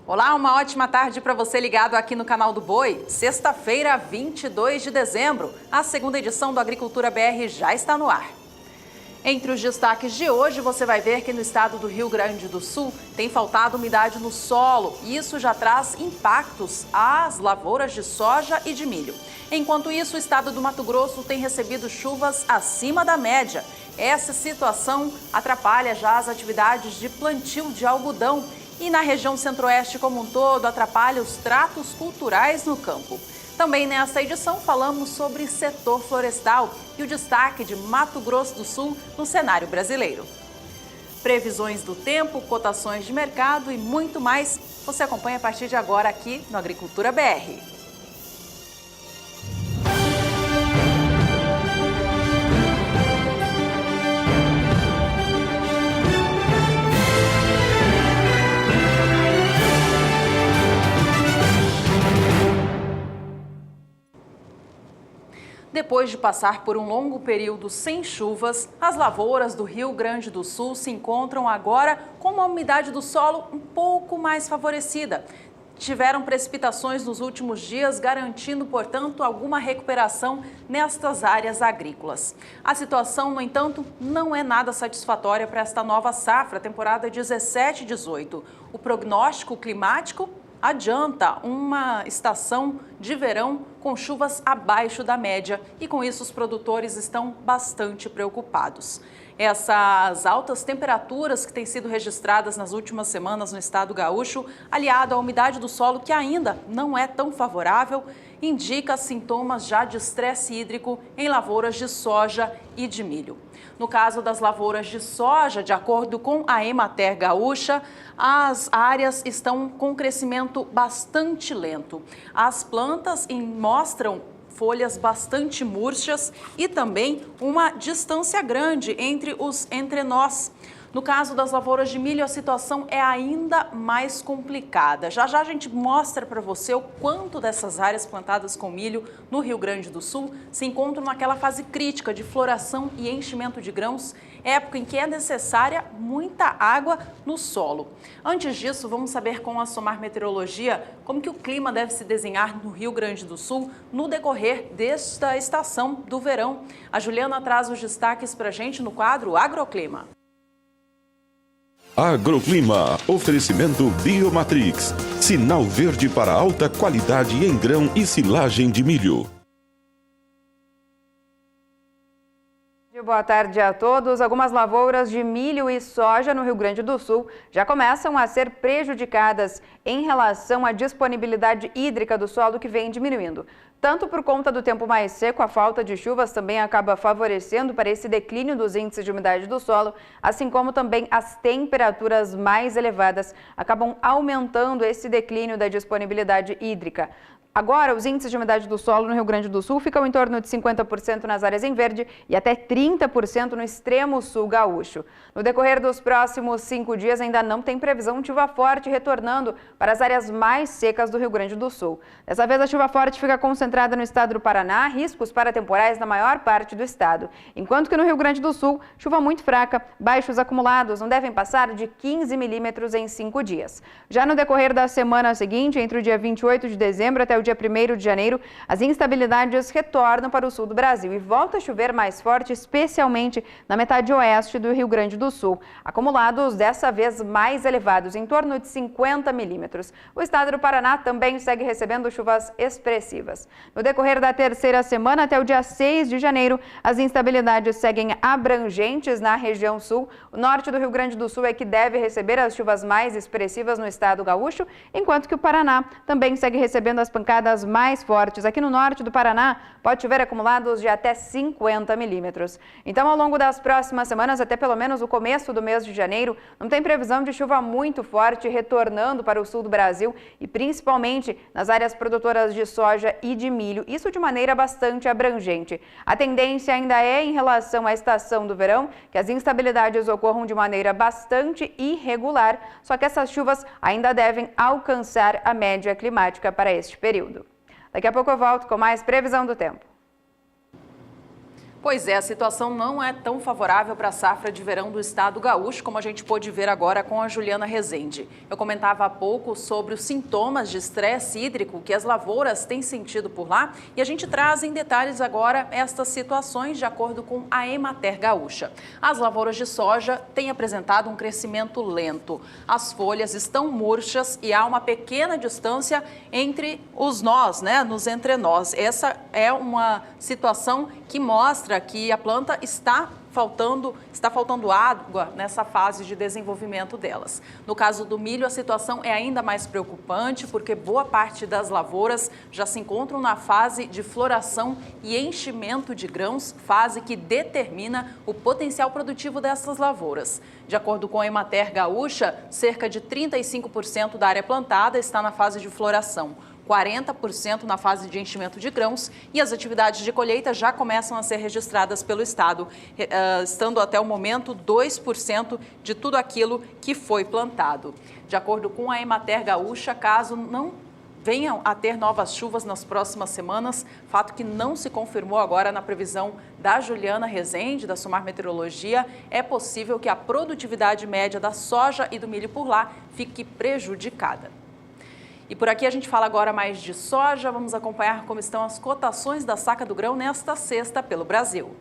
Olá, uma ótima tarde para você ligado aqui no canal do Boi. Sexta-feira, 22 de dezembro, a segunda edição do Agricultura BR já está no ar. Entre os destaques de hoje, você vai ver que no estado do Rio Grande do Sul tem faltado umidade no solo e isso já traz impactos às lavouras de soja e de milho. Enquanto isso, o estado do Mato Grosso tem recebido chuvas acima da média. Essa situação atrapalha já as atividades de plantio de algodão e na região centro-oeste como um todo atrapalha os tratos culturais no campo. Também nesta edição falamos sobre setor florestal e o destaque de Mato Grosso do Sul no cenário brasileiro. Previsões do tempo, cotações de mercado e muito mais você acompanha a partir de agora aqui no Agricultura BR. Depois de passar por um longo período sem chuvas, as lavouras do Rio Grande do Sul se encontram agora com uma umidade do solo um pouco mais favorecida. Tiveram precipitações nos últimos dias, garantindo, portanto, alguma recuperação nestas áreas agrícolas. A situação, no entanto, não é nada satisfatória para esta nova safra, temporada 17-18. O prognóstico climático adianta uma estação de verão com chuvas abaixo da média e com isso os produtores estão bastante preocupados. Essas altas temperaturas que têm sido registradas nas últimas semanas no estado gaúcho, aliado à umidade do solo que ainda não é tão favorável, indica sintomas já de estresse hídrico em lavouras de soja e de milho. No caso das lavouras de soja, de acordo com a Emater Gaúcha, as áreas estão com crescimento bastante lento. As plantas mostram folhas bastante murchas e também uma distância grande entre os entrenós. No caso das lavouras de milho, a situação é ainda mais complicada. Já já a gente mostra para você o quanto dessas áreas plantadas com milho no Rio Grande do Sul se encontram naquela fase crítica de floração e enchimento de grãos, época em que é necessária muita água no solo. Antes disso, vamos saber com a Somar Meteorologia como que o clima deve se desenhar no Rio Grande do Sul no decorrer desta estação do verão. A Juliana traz os destaques para a gente no quadro Agroclima. Agroclima, oferecimento Biomatrix, sinal verde para alta qualidade em grão e silagem de milho. Boa tarde a todos. Algumas lavouras de milho e soja no Rio Grande do Sul já começam a ser prejudicadas em relação à disponibilidade hídrica do solo que vem diminuindo. Tanto por conta do tempo mais seco, a falta de chuvas também acaba favorecendo para esse declínio dos índices de umidade do solo, assim como também as temperaturas mais elevadas acabam aumentando esse declínio da disponibilidade hídrica. Agora, os índices de umidade do solo no Rio Grande do Sul ficam em torno de 50% nas áreas em verde e até 30% no extremo sul gaúcho. No decorrer dos próximos 5 dias, ainda não tem previsão de chuva forte retornando para as áreas mais secas do Rio Grande do Sul. Dessa vez, a chuva forte fica concentrada no estado do Paraná, riscos para temporais na maior parte do estado. Enquanto que no Rio Grande do Sul, chuva muito fraca, baixos acumulados não devem passar de 15 milímetros em 5 dias. Já no decorrer da semana seguinte, entre o dia 28 de dezembro até o dia 1º de janeiro, as instabilidades retornam para o sul do Brasil e volta a chover mais forte, especialmente na metade oeste do Rio Grande do Sul. Acumulados dessa vez mais elevados, em torno de 50 milímetros. O estado do Paraná também segue recebendo chuvas expressivas. No decorrer da terceira semana, até o dia 6 de janeiro, as instabilidades seguem abrangentes na região sul. O norte do Rio Grande do Sul é que deve receber as chuvas mais expressivas no estado gaúcho, enquanto que o Paraná também segue recebendo as pancadas mais fortes. Aqui no norte do Paraná, pode chover acumulados de até 50 milímetros. Então, ao longo das próximas semanas, até pelo menos o começo do mês de janeiro, não tem previsão de chuva muito forte retornando para o sul do Brasil e principalmente nas áreas produtoras de soja e de milho, isso de maneira bastante abrangente. A tendência ainda é em relação à estação do verão, que as instabilidades ocorram de maneira bastante irregular, só que essas chuvas ainda devem alcançar a média climática para este período. Daqui a pouco eu volto com mais previsão do tempo. Pois é, a situação não é tão favorável para a safra de verão do estado gaúcho, como a gente pôde ver agora com a Juliana Rezende. Eu comentava há pouco sobre os sintomas de estresse hídrico que as lavouras têm sentido por lá e a gente traz em detalhes agora estas situações de acordo com a Emater Gaúcha. As lavouras de soja têm apresentado um crescimento lento. As folhas estão murchas e há uma pequena distância entre os nós, nos entrenós. Essa é uma situação que mostra que a planta está faltando água nessa fase de desenvolvimento delas. No caso do milho, a situação é ainda mais preocupante porque boa parte das lavouras já se encontram na fase de floração e enchimento de grãos, fase que determina o potencial produtivo dessas lavouras. De acordo com a Emater Gaúcha, cerca de 35% da área plantada está na fase de floração. 40% na fase de enchimento de grãos e as atividades de colheita já começam a ser registradas pelo Estado, estando até o momento 2% de tudo aquilo que foi plantado. De acordo com a Emater Gaúcha, caso não venham a ter novas chuvas nas próximas semanas, fato que não se confirmou agora na previsão da Juliana Rezende, da Sumar Meteorologia, é possível que a produtividade média da soja e do milho por lá fique prejudicada. E por aqui a gente fala agora mais de soja. Vamos acompanhar como estão as cotações da saca do grão nesta sexta pelo Brasil.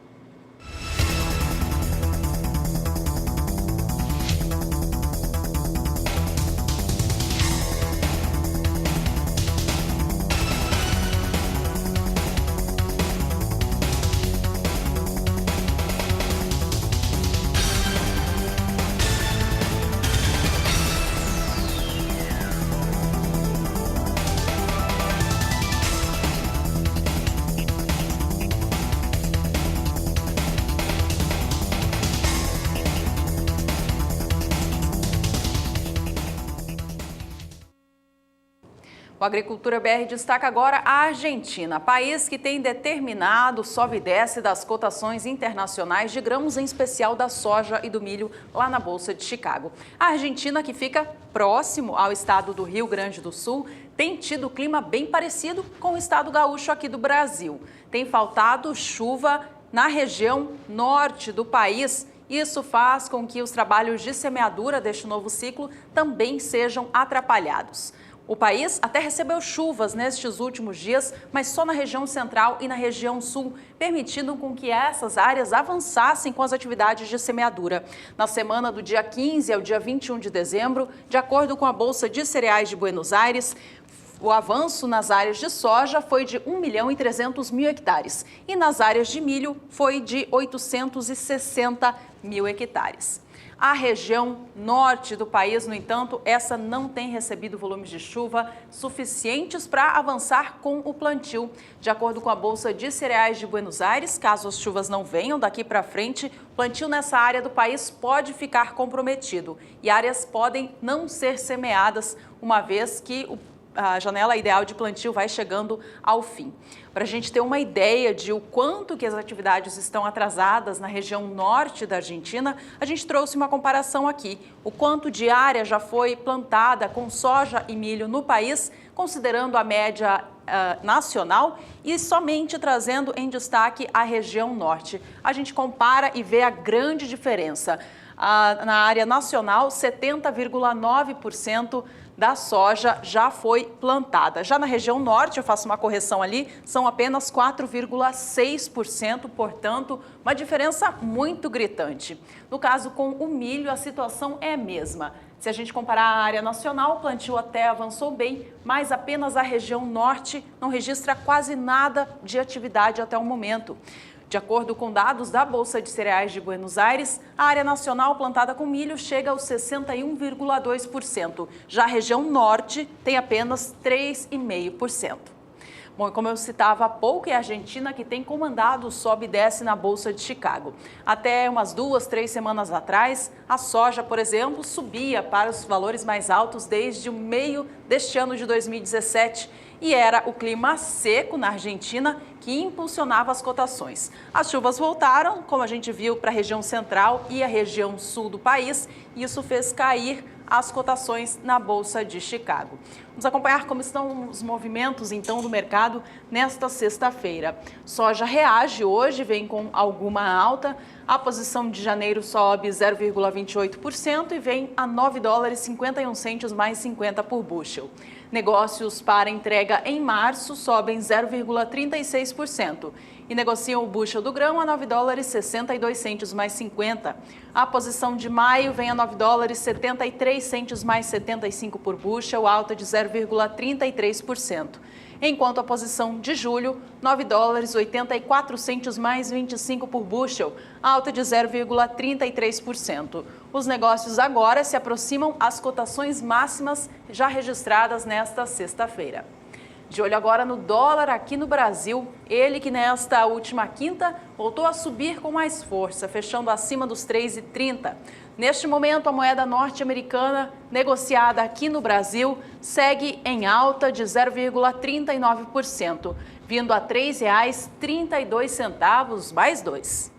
O Agricultura BR destaca agora a Argentina, país que tem determinado sobe e desce das cotações internacionais de grãos, em especial da soja e do milho, lá na Bolsa de Chicago. A Argentina, que fica próximo ao estado do Rio Grande do Sul, tem tido clima bem parecido com o estado gaúcho aqui do Brasil. Tem faltado chuva na região norte do país. Isso faz com que os trabalhos de semeadura deste novo ciclo também sejam atrapalhados. O país até recebeu chuvas nestes últimos dias, mas só na região central e na região sul, permitindo com que essas áreas avançassem com as atividades de semeadura. Na semana do dia 15 ao dia 21 de dezembro, de acordo com a Bolsa de Cereais de Buenos Aires, o avanço nas áreas de soja foi de 1.300.000 hectares e nas áreas de milho foi de 860.000 hectares. A região norte do país, no entanto, essa não tem recebido volumes de chuva suficientes para avançar com o plantio. De acordo com a Bolsa de Cereais de Buenos Aires, caso as chuvas não venham daqui para frente, o plantio nessa área do país pode ficar comprometido e áreas podem não ser semeadas, uma vez que a janela ideal de plantio vai chegando ao fim. Para a gente ter uma ideia de o quanto que as atividades estão atrasadas na região norte da Argentina, a gente trouxe uma comparação aqui. O quanto de área já foi plantada com soja e milho no país, considerando a média nacional e somente trazendo em destaque a região norte. A gente compara e vê a grande diferença. Na área nacional, 70,9% da soja já foi plantada. Já na região norte, eu faço uma correção ali, são apenas 4,6%, portanto, uma diferença muito gritante. No caso com o milho, a situação é a mesma. Se a gente comparar a área nacional, o plantio até avançou bem, mas apenas a região norte não registra quase nada de atividade até o momento. De acordo com dados da Bolsa de Cereais de Buenos Aires, a área nacional plantada com milho chega aos 61,2%. Já a região norte tem apenas 3,5%. Bom, como eu citava há pouco, é a Argentina que tem comandado o sobe e desce na Bolsa de Chicago. Até umas 2, 3 semanas atrás, a soja, por exemplo, subia para os valores mais altos desde o meio deste ano de 2017. E era o clima seco na Argentina que impulsionava as cotações. As chuvas voltaram, como a gente viu, para a região central e a região sul do país, e isso fez cair as cotações na Bolsa de Chicago. Vamos acompanhar como estão os movimentos, então, do mercado nesta sexta-feira. Soja reage hoje, vem com alguma alta. A posição de janeiro sobe 0,28% e vem a $9,51 mais 50 por bushel. Negócios para entrega em março sobem 0,36% e negociam o bushel do grão a $9,62 mais 50. A posição de maio vem a $9,73 mais 75 por bushel, alta de 0,33%. Enquanto a posição de julho, $9,84 mais 25 por bushel, alta de 0,33%. Os negócios agora se aproximam às cotações máximas já registradas nesta sexta-feira. De olho agora no dólar aqui no Brasil, ele que nesta última quinta voltou a subir com mais força, fechando acima dos 3,30. Neste momento, a moeda norte-americana negociada aqui no Brasil segue em alta de 0,39%, vindo a R$ 3,32 mais 2.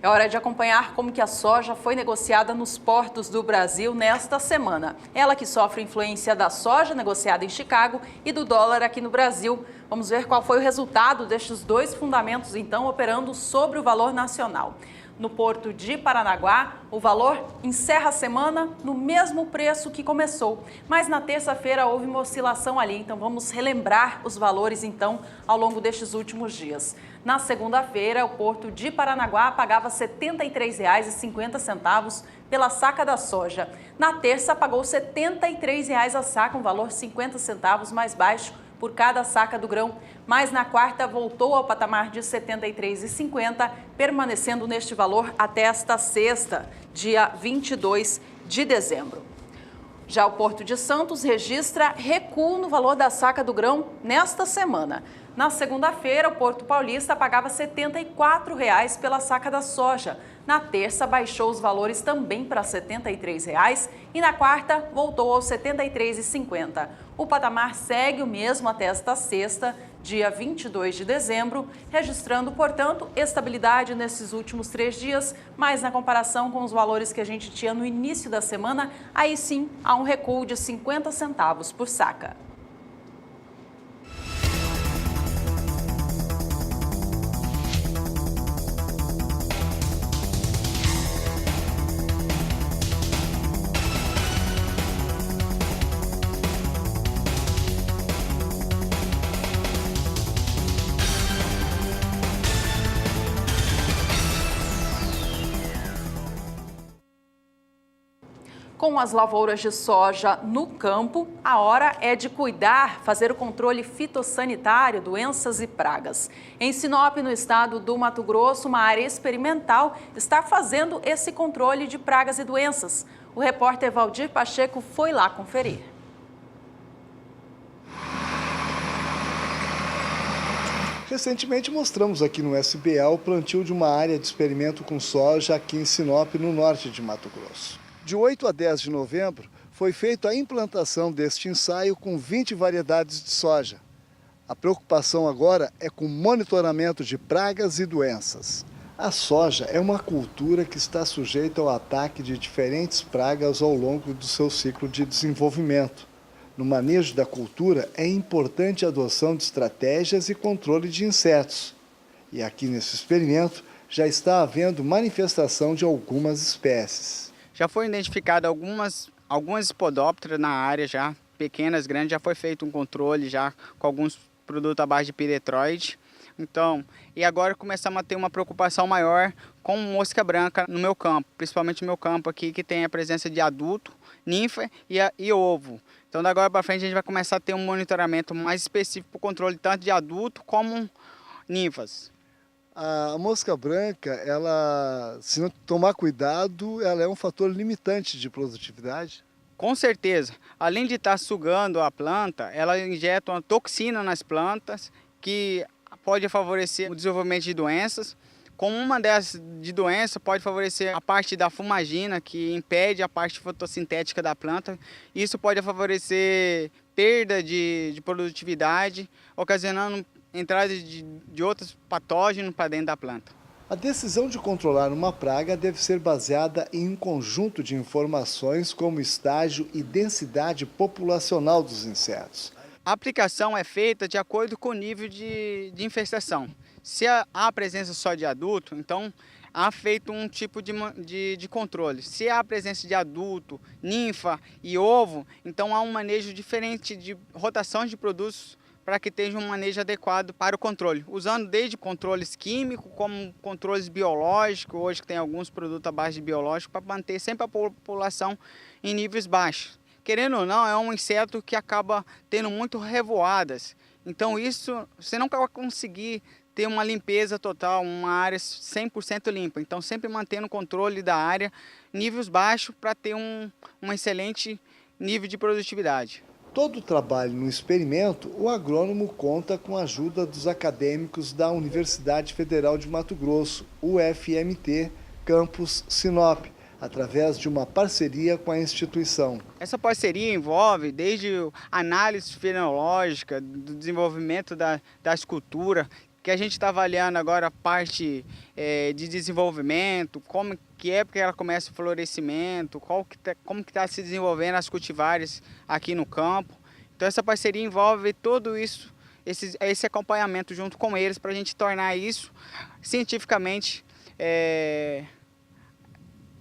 É hora de acompanhar como que a soja foi negociada nos portos do Brasil nesta semana. Ela que sofre influência da soja negociada em Chicago e do dólar aqui no Brasil. Vamos ver qual foi o resultado destes dois fundamentos, então, operando sobre o valor nacional. No porto de Paranaguá, o valor encerra a semana no mesmo preço que começou. Mas na terça-feira houve uma oscilação ali, então vamos relembrar os valores então ao longo destes últimos dias. Na segunda-feira, o porto de Paranaguá pagava R$ 73,50 pela saca da soja. Na terça, pagou R$ 73 a saca, um valor 50 centavos mais baixo por cada saca do grão, mas na quarta voltou ao patamar de R$ 73,50, permanecendo neste valor até esta sexta, dia 22 de dezembro. Já o Porto de Santos registra recuo no valor da saca do grão nesta semana. Na segunda-feira, o Porto Paulista pagava R$ 74,00 pela saca da soja. Na terça, baixou os valores também para R$ 73,00 e na quarta, voltou aos R$ 73,50. O patamar segue o mesmo até esta sexta, dia 22 de dezembro, registrando, portanto, estabilidade nesses últimos 3 dias, mas na comparação com os valores que a gente tinha no início da semana, aí sim há um recuo de 50 centavos por saca. Com as lavouras de soja no campo, a hora é de cuidar, fazer o controle fitossanitário, doenças e pragas. Em Sinop, no estado do Mato Grosso, uma área experimental está fazendo esse controle de pragas e doenças. O repórter Valdir Pacheco foi lá conferir. Recentemente mostramos aqui no SBA o plantio de uma área de experimento com soja aqui em Sinop, no norte de Mato Grosso. De 8 a 10 de novembro, foi feita a implantação deste ensaio com 20 variedades de soja. A preocupação agora é com o monitoramento de pragas e doenças. A soja é uma cultura que está sujeita ao ataque de diferentes pragas ao longo do seu ciclo de desenvolvimento. No manejo da cultura, é importante a adoção de estratégias e controle de insetos. E aqui nesse experimento, já está havendo manifestação de algumas espécies. Já foi identificado algumas espodópteras na área, já pequenas, grandes, já foi feito um controle já com alguns produtos à base de piretroide. Então, e agora começamos a ter uma preocupação maior com mosca branca no meu campo, principalmente no meu campo aqui, que tem a presença de adulto, ninfa e ovo. Então, da agora para frente, a gente vai começar a ter um monitoramento mais específico para o controle tanto de adulto como ninfas. A mosca branca, ela, se não tomar cuidado, ela é um fator limitante de produtividade? Com certeza. Além de estar sugando a planta, ela injeta uma toxina nas plantas que pode favorecer o desenvolvimento de doenças, Com uma dessas de doença pode favorecer a parte da fumagina, que impede a parte fotossintética da planta. Isso pode favorecer perda de produtividade, ocasionando entrada de outros patógenos para dentro da planta. A decisão de controlar uma praga deve ser baseada em um conjunto de informações como estágio e densidade populacional dos insetos. A aplicação é feita de acordo com o nível de infestação. Se há presença só de adulto, então há feito um tipo de controle. Se há presença de adulto, ninfa e ovo, então há um manejo diferente de rotação de produtos para que tenha um manejo adequado para o controle, usando desde controles químicos como controles biológicos, hoje que tem alguns produtos à base de biológico, para manter sempre a população em níveis baixos. Querendo ou não, é um inseto que acaba tendo muito revoadas, então isso você nunca vai conseguir ter uma limpeza total, uma área 100% limpa, então sempre mantendo o controle da área, níveis baixos para ter um excelente nível de produtividade. Todo o trabalho no experimento, o agrônomo conta com a ajuda dos acadêmicos da Universidade Federal de Mato Grosso, UFMT, campus Sinop, através de uma parceria com a instituição. Essa parceria envolve desde a análise fenológica, do desenvolvimento da escultura, que a gente está avaliando agora a parte de desenvolvimento, como que época ela começa o florescimento, como que está se desenvolvendo as cultivares aqui no campo. Então essa parceria envolve tudo isso, esse acompanhamento junto com eles, para a gente tornar isso cientificamente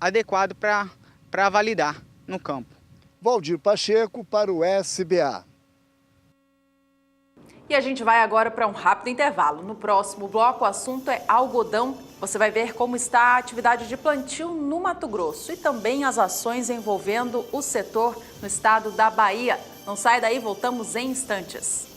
adequado para validar no campo. Valdir Pacheco para o SBA. E a gente vai agora para um rápido intervalo. No próximo bloco, o assunto é algodão. Você vai ver como está a atividade de plantio no Mato Grosso e também as ações envolvendo o setor no estado da Bahia. Não sai daí, voltamos em instantes.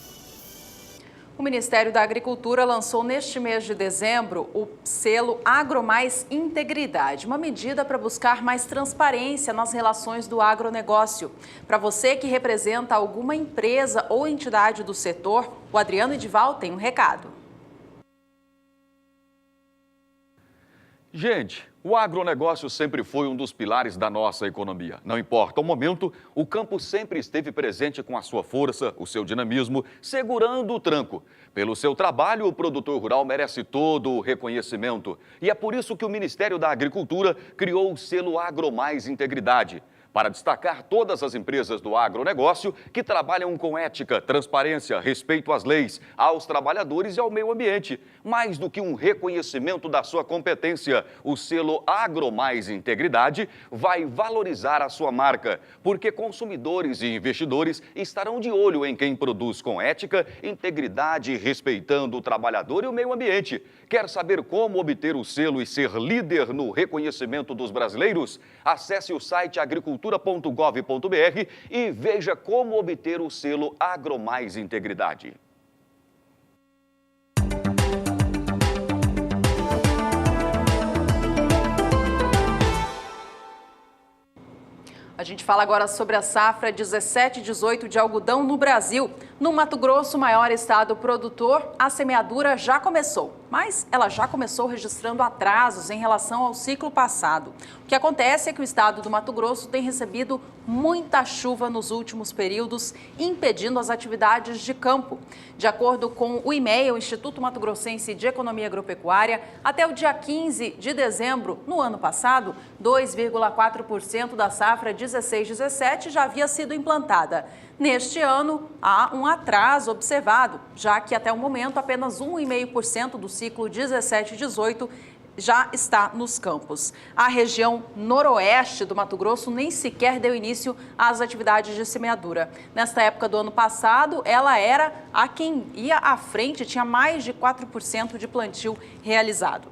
O Ministério da Agricultura lançou neste mês de dezembro o selo AgroMais Integridade, uma medida para buscar mais transparência nas relações do agronegócio. Para você que representa alguma empresa ou entidade do setor, o Adriano Edival tem um recado. Gente, o agronegócio sempre foi um dos pilares da nossa economia. Não importa o momento, o campo sempre esteve presente com a sua força, o seu dinamismo, segurando o tranco. Pelo seu trabalho, o produtor rural merece todo o reconhecimento. E é por isso que o Ministério da Agricultura criou o selo AgroMais Integridade, para destacar todas as empresas do agronegócio que trabalham com ética, transparência, respeito às leis, aos trabalhadores e ao meio ambiente. Mais do que um reconhecimento da sua competência, o selo AgroMais Integridade vai valorizar a sua marca, porque consumidores e investidores estarão de olho em quem produz com ética, integridade, respeitando o trabalhador e o meio ambiente. Quer saber como obter o selo e ser líder no reconhecimento dos brasileiros? Acesse o site agricultura.gov.br e veja como obter o selo AgroMais Integridade. A gente fala agora sobre a safra 17/18 de algodão no Brasil. No Mato Grosso, o maior estado produtor, a semeadura já começou, mas ela já começou registrando atrasos em relação ao ciclo passado. O que acontece é que o estado do Mato Grosso tem recebido muita chuva nos últimos períodos, impedindo as atividades de campo. De acordo com o IMEA, o Instituto Mato Grossense de Economia Agropecuária, até o dia 15 de dezembro, no ano passado, 2,4% da safra 16/17 já havia sido implantada. Neste ano, há um atraso observado, já que até o momento apenas 1,5% do ciclo 17/18 já está nos campos. A região noroeste do Mato Grosso nem sequer deu início às atividades de semeadura. Nesta época do ano passado, ela era a quem ia à frente, tinha mais de 4% de plantio realizado.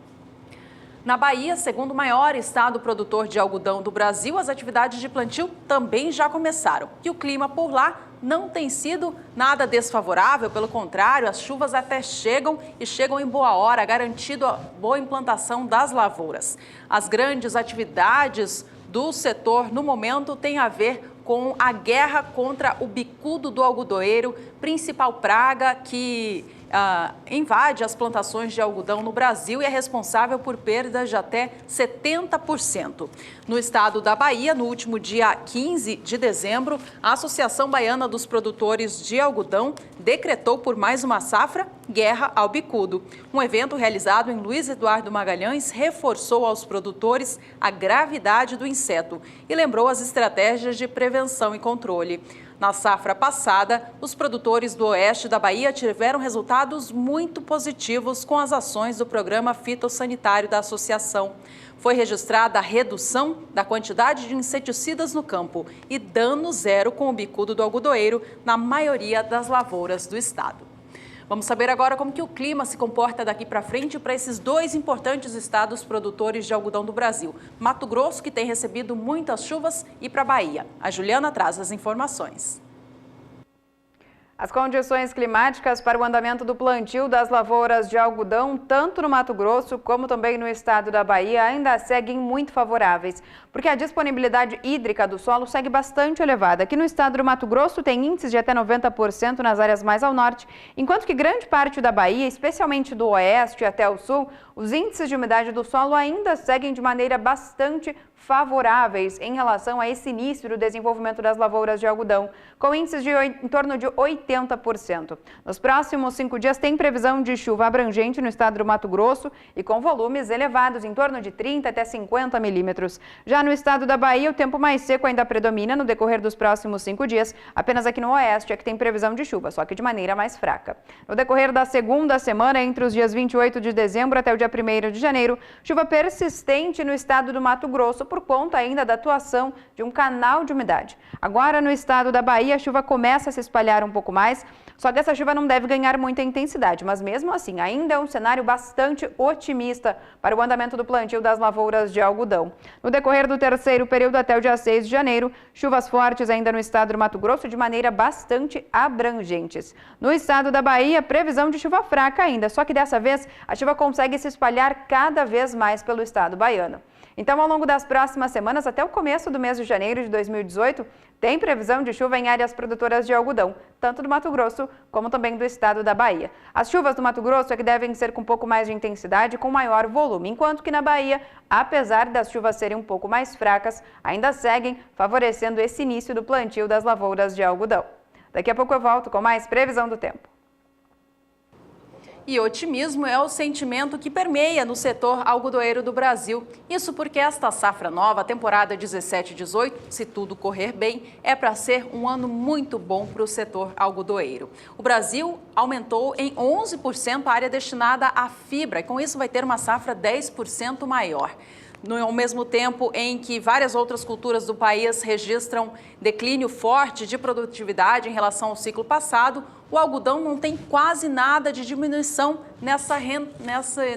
Na Bahia, segundo o maior estado produtor de algodão do Brasil, as atividades de plantio também já começaram. E o clima por lá não tem sido nada desfavorável, pelo contrário, as chuvas até chegam e chegam em boa hora, garantindo a boa implantação das lavouras. As grandes atividades do setor no momento têm a ver com a guerra contra o bicudo do algodoeiro, principal praga que invade as plantações de algodão no Brasil e é responsável por perdas de até 70%. No estado da Bahia, no último dia 15 de dezembro, a Associação Baiana dos Produtores de Algodão decretou por mais uma safra Guerra ao Bicudo. Um evento realizado em Luiz Eduardo Magalhães reforçou aos produtores a gravidade do inseto e lembrou as estratégias de prevenção e controle. Na safra passada, os produtores do oeste da Bahia tiveram resultados muito positivos com as ações do programa fitossanitário da associação. Foi registrada a redução da quantidade de inseticidas no campo e dano zero com o bicudo do algodoeiro na maioria das lavouras do estado. Vamos saber agora como que o clima se comporta daqui para frente para esses dois importantes estados produtores de algodão do Brasil. Mato Grosso, que tem recebido muitas chuvas, e para a Bahia. A Juliana traz as informações. As condições climáticas para o andamento do plantio das lavouras de algodão, tanto no Mato Grosso como também no estado da Bahia, ainda seguem muito favoráveis, porque a disponibilidade hídrica do solo segue bastante elevada. Aqui no estado do Mato Grosso tem índices de até 90% nas áreas mais ao norte, enquanto que grande parte da Bahia, especialmente do oeste até o sul, os índices de umidade do solo ainda seguem de maneira bastante favoráveis em relação a esse início do desenvolvimento das lavouras de algodão, com índices de em torno de 80%. Nos próximos 5 dias tem previsão de chuva abrangente no estado do Mato Grosso e com volumes elevados, em torno de 30 até 50 milímetros. Já no estado da Bahia, o tempo mais seco ainda predomina no decorrer dos próximos 5 dias. Apenas aqui no oeste é que tem previsão de chuva, só que de maneira mais fraca. No decorrer da segunda semana, entre os dias 28 de dezembro até o dia 1º de janeiro, chuva persistente no estado do Mato Grosso, por conta ainda da atuação de um canal de umidade. Agora, no estado da Bahia, a chuva começa a se espalhar um pouco mais, só que essa chuva não deve ganhar muita intensidade, mas mesmo assim, ainda é um cenário bastante otimista para o andamento do plantio das lavouras de algodão. No decorrer do terceiro período até o dia 6 de janeiro, chuvas fortes ainda no estado do Mato Grosso de maneira bastante abrangentes. No estado da Bahia, previsão de chuva fraca ainda, só que dessa vez a chuva consegue se espalhar cada vez mais pelo estado baiano. Então, ao longo das próximas semanas, até o começo do mês de janeiro de 2018, tem previsão de chuva em áreas produtoras de algodão, tanto do Mato Grosso como também do estado da Bahia. As chuvas do Mato Grosso é que devem ser com um pouco mais de intensidade e com maior volume, enquanto que na Bahia, apesar das chuvas serem um pouco mais fracas, ainda seguem favorecendo esse início do plantio das lavouras de algodão. Daqui a pouco eu volto com mais previsão do tempo. E otimismo é o sentimento que permeia no setor algodoeiro do Brasil. Isso porque esta safra nova, a temporada 17-18, se tudo correr bem, é para ser um ano muito bom para o setor algodoeiro. O Brasil aumentou em 11% a área destinada à fibra e com isso vai ter uma safra 10% maior. Ao mesmo tempo em que várias outras culturas do país registram declínio forte de produtividade em relação ao ciclo passado, o algodão não tem quase nada de diminuição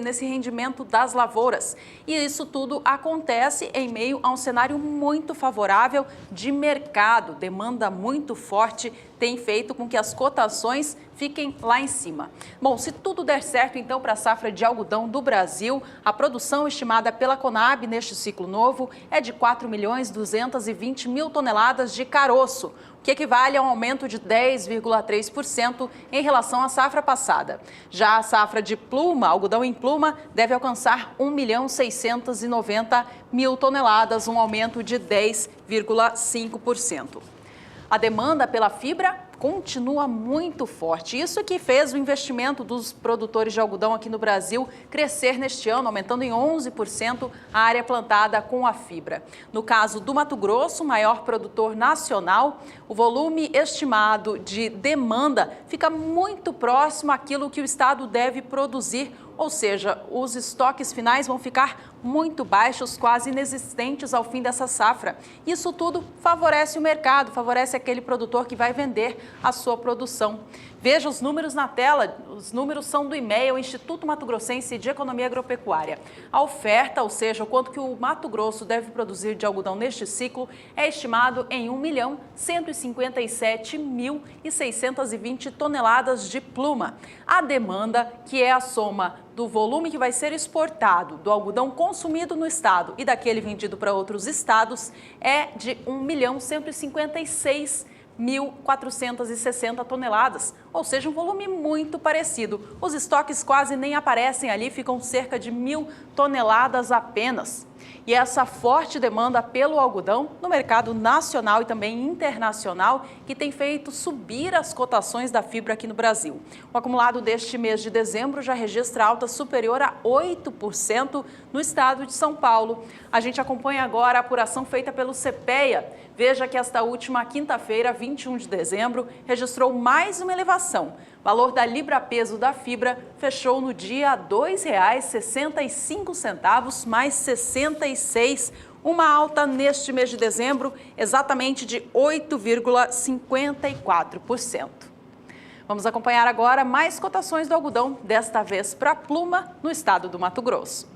nesse rendimento das lavouras. E isso tudo acontece em meio a um cenário muito favorável de mercado. Demanda muito forte tem feito com que as cotações fiquem lá em cima. Bom, se tudo der certo, então, para a safra de algodão do Brasil, a produção estimada pela Conab neste ciclo novo é de 4.220.000 toneladas de caroço, o que equivale a um aumento de 10,3% em relação à safra passada. Já a safra de pluma, algodão em pluma, deve alcançar 1.690.000 toneladas, um aumento de 10,5%. A demanda pela fibra continua muito forte. Isso que fez o investimento dos produtores de algodão aqui no Brasil crescer neste ano, aumentando em 11% a área plantada com a fibra. No caso do Mato Grosso, maior produtor nacional, o volume estimado de demanda fica muito próximo àquilo que o estado deve produzir, ou seja, os estoques finais vão ficar muito baixos, quase inexistentes ao fim dessa safra. Isso tudo favorece o mercado, favorece aquele produtor que vai vender a sua produção. Veja os números na tela, os números são do IMEA, o Instituto Mato Grossense de Economia Agropecuária. A oferta, ou seja, o quanto que o Mato Grosso deve produzir de algodão neste ciclo, é estimado em 1.157.620 toneladas de pluma. A demanda, que é a soma do volume que vai ser exportado, do algodão consumido no estado e daquele vendido para outros estados, é de 1.156.000 1.460 toneladas, ou seja, um volume muito parecido. Os estoques quase nem aparecem ali, ficam cerca de 1.000 toneladas apenas. E essa forte demanda pelo algodão no mercado nacional e também internacional que tem feito subir as cotações da fibra aqui no Brasil. O acumulado deste mês de dezembro já registra alta superior a 8% no estado de São Paulo. A gente acompanha agora a apuração feita pelo CPEA. Veja que esta última quinta-feira, 21 de dezembro, registrou mais uma elevação. O valor da libra-peso da fibra fechou no dia R$ 2,65 mais 66, uma alta neste mês de dezembro exatamente de 8,54%. Vamos acompanhar agora mais cotações do algodão, desta vez para Pluma, no estado do Mato Grosso.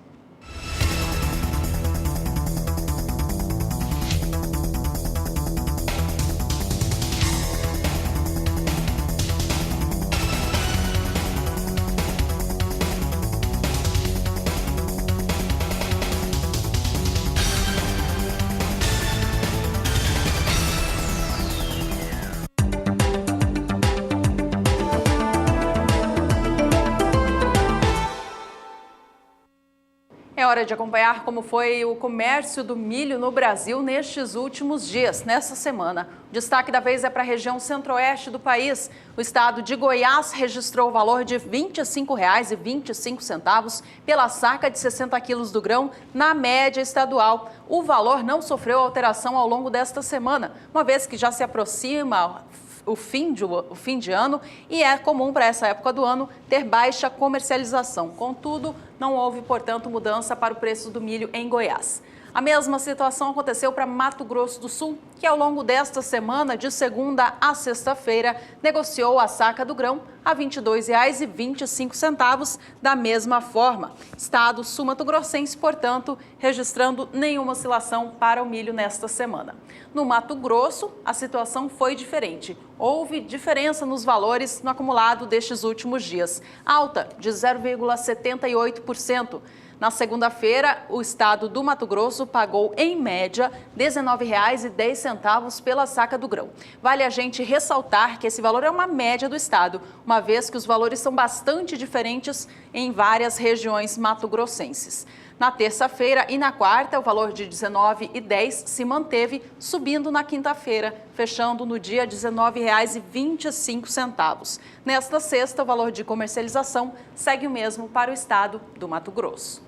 É hora de acompanhar como foi o comércio do milho no Brasil nestes últimos dias, nessa semana. O destaque da vez é para a região centro-oeste do país. O estado de Goiás registrou o valor de R$ 25,25 pela saca de 60 quilos do grão na média estadual. O valor não sofreu alteração ao longo desta semana, uma vez que já se aproxima o fim de ano e é comum para essa época do ano ter baixa comercialização. Contudo, não houve, portanto, mudança para o preço do milho em Goiás. A mesma situação aconteceu para Mato Grosso do Sul, que ao longo desta semana, de segunda a sexta-feira, negociou a saca do grão a R$ 22,25 da mesma forma. Estado sul-mato-grossense, portanto, registrando nenhuma oscilação para o milho nesta semana. No Mato Grosso, a situação foi diferente. Houve diferença nos valores no acumulado destes últimos dias, alta de 0,78%. Na segunda-feira, o estado do Mato Grosso pagou, em média, R$ 19,10 pela saca do grão. Vale a gente ressaltar que esse valor é uma média do estado, uma vez que os valores são bastante diferentes em várias regiões mato-grossenses. Na terça-feira e na quarta, o valor de R$ 19,10 se manteve, subindo na quinta-feira, fechando no dia R$ 19,25. Nesta sexta, o valor de comercialização segue o mesmo para o estado do Mato Grosso.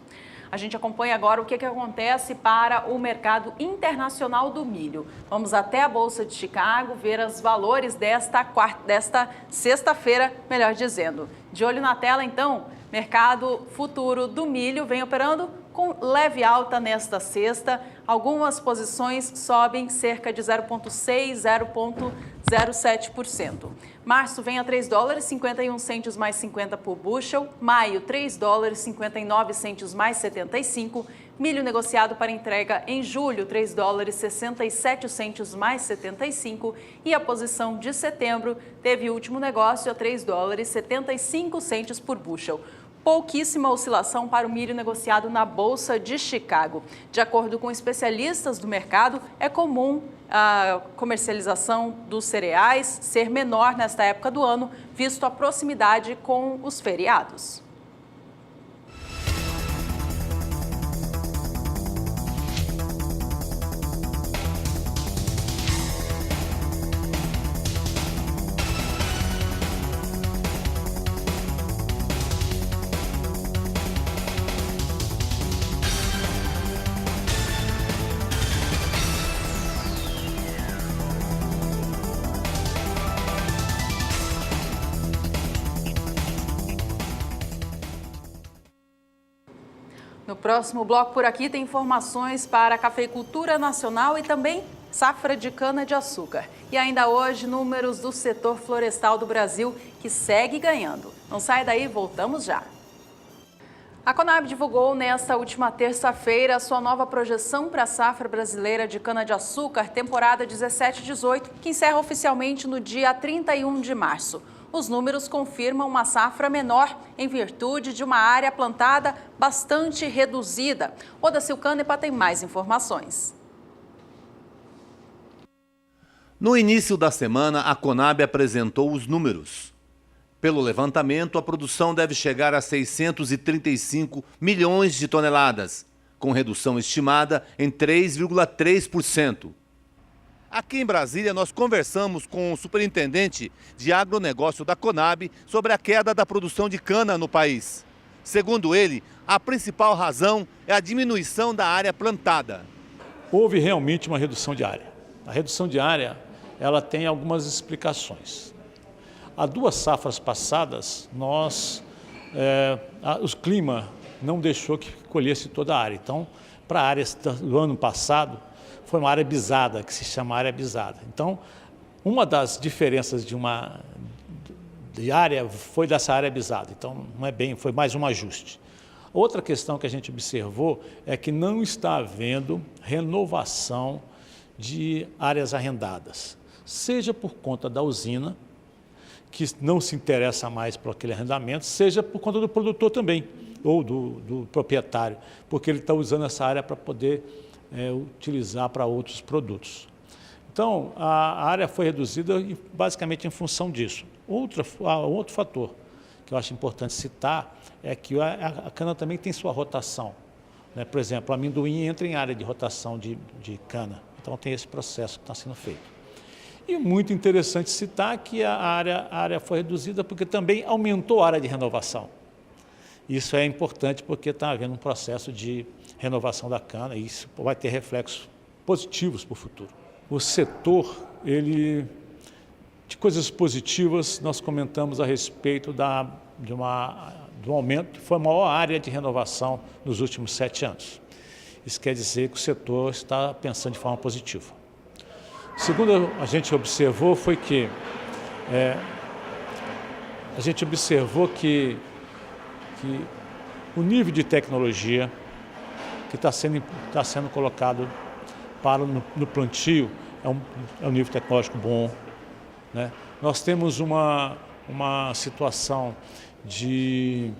A gente acompanha agora o que acontece para o mercado internacional do milho. Vamos até a Bolsa de Chicago ver os valores desta sexta-feira, melhor dizendo. De olho na tela, então, mercado futuro do milho vem operando com leve alta nesta sexta. Algumas posições sobem cerca de 0,6%, 0,07%. Março vem a $3,51 mais 50 por bushel. Maio, $3,59 mais 75. Milho negociado para entrega em julho, $3,67 mais 75. E a posição de setembro teve o último negócio a $3,75 por bushel. Pouquíssima oscilação para o milho negociado na Bolsa de Chicago. De acordo com especialistas do mercado, é comum a comercialização dos cereais ser menor nesta época do ano, visto a proximidade com os feriados. No próximo bloco por aqui tem informações para a cafeicultura nacional e também safra de cana-de-açúcar. E ainda hoje, números do setor florestal do Brasil, que segue ganhando. Não sai daí, voltamos já. A Conab divulgou nesta última terça-feira a sua nova projeção para a safra brasileira de cana-de-açúcar, temporada 17-18, que encerra oficialmente no dia 31 de março. Os números confirmam uma safra menor em virtude de uma área plantada bastante reduzida. Oda Silcanepa tem mais informações. No início da semana, a Conab apresentou os números. Pelo levantamento, a produção deve chegar a 635 milhões de toneladas, com redução estimada em 3,3%. Aqui em Brasília, nós conversamos com o superintendente de agronegócio da Conab sobre a queda da produção de cana no país. Segundo ele, a principal razão é a diminuição da área plantada. Houve realmente uma redução de área. A redução de área, ela tem algumas explicações. Há 2 safras passadas, o clima não deixou que colhesse toda a área. Então, para a área do ano passado, foi uma área bisada, que se chama área bisada. Então, uma das diferenças de área foi dessa área bisada. Então, não é bem, foi mais um ajuste. Outra questão que a gente observou é que não está havendo renovação de áreas arrendadas, seja por conta da usina, que não se interessa mais por aquele arrendamento, seja por conta do produtor também, ou do proprietário, porque ele está usando essa área para poder utilizar para outros produtos. Então, a área foi reduzida basicamente em função disso. Outro fator que eu acho importante citar é que a cana também tem sua rotação, né? Por exemplo, o amendoim entra em área de rotação de cana, então tem esse processo que está sendo feito. E muito interessante citar que a área foi reduzida porque também aumentou a área de renovação. Isso é importante porque está havendo um processo de renovação da cana e isso vai ter reflexos positivos para o futuro. O setor, de coisas positivas, nós comentamos a respeito do aumento, foi a maior área de renovação nos últimos 7 anos. Isso quer dizer que o setor está pensando de forma positiva. Segundo a gente observou foi que o nível de tecnologia que está sendo colocado no plantio é um nível tecnológico bom, né? Nós temos uma situação de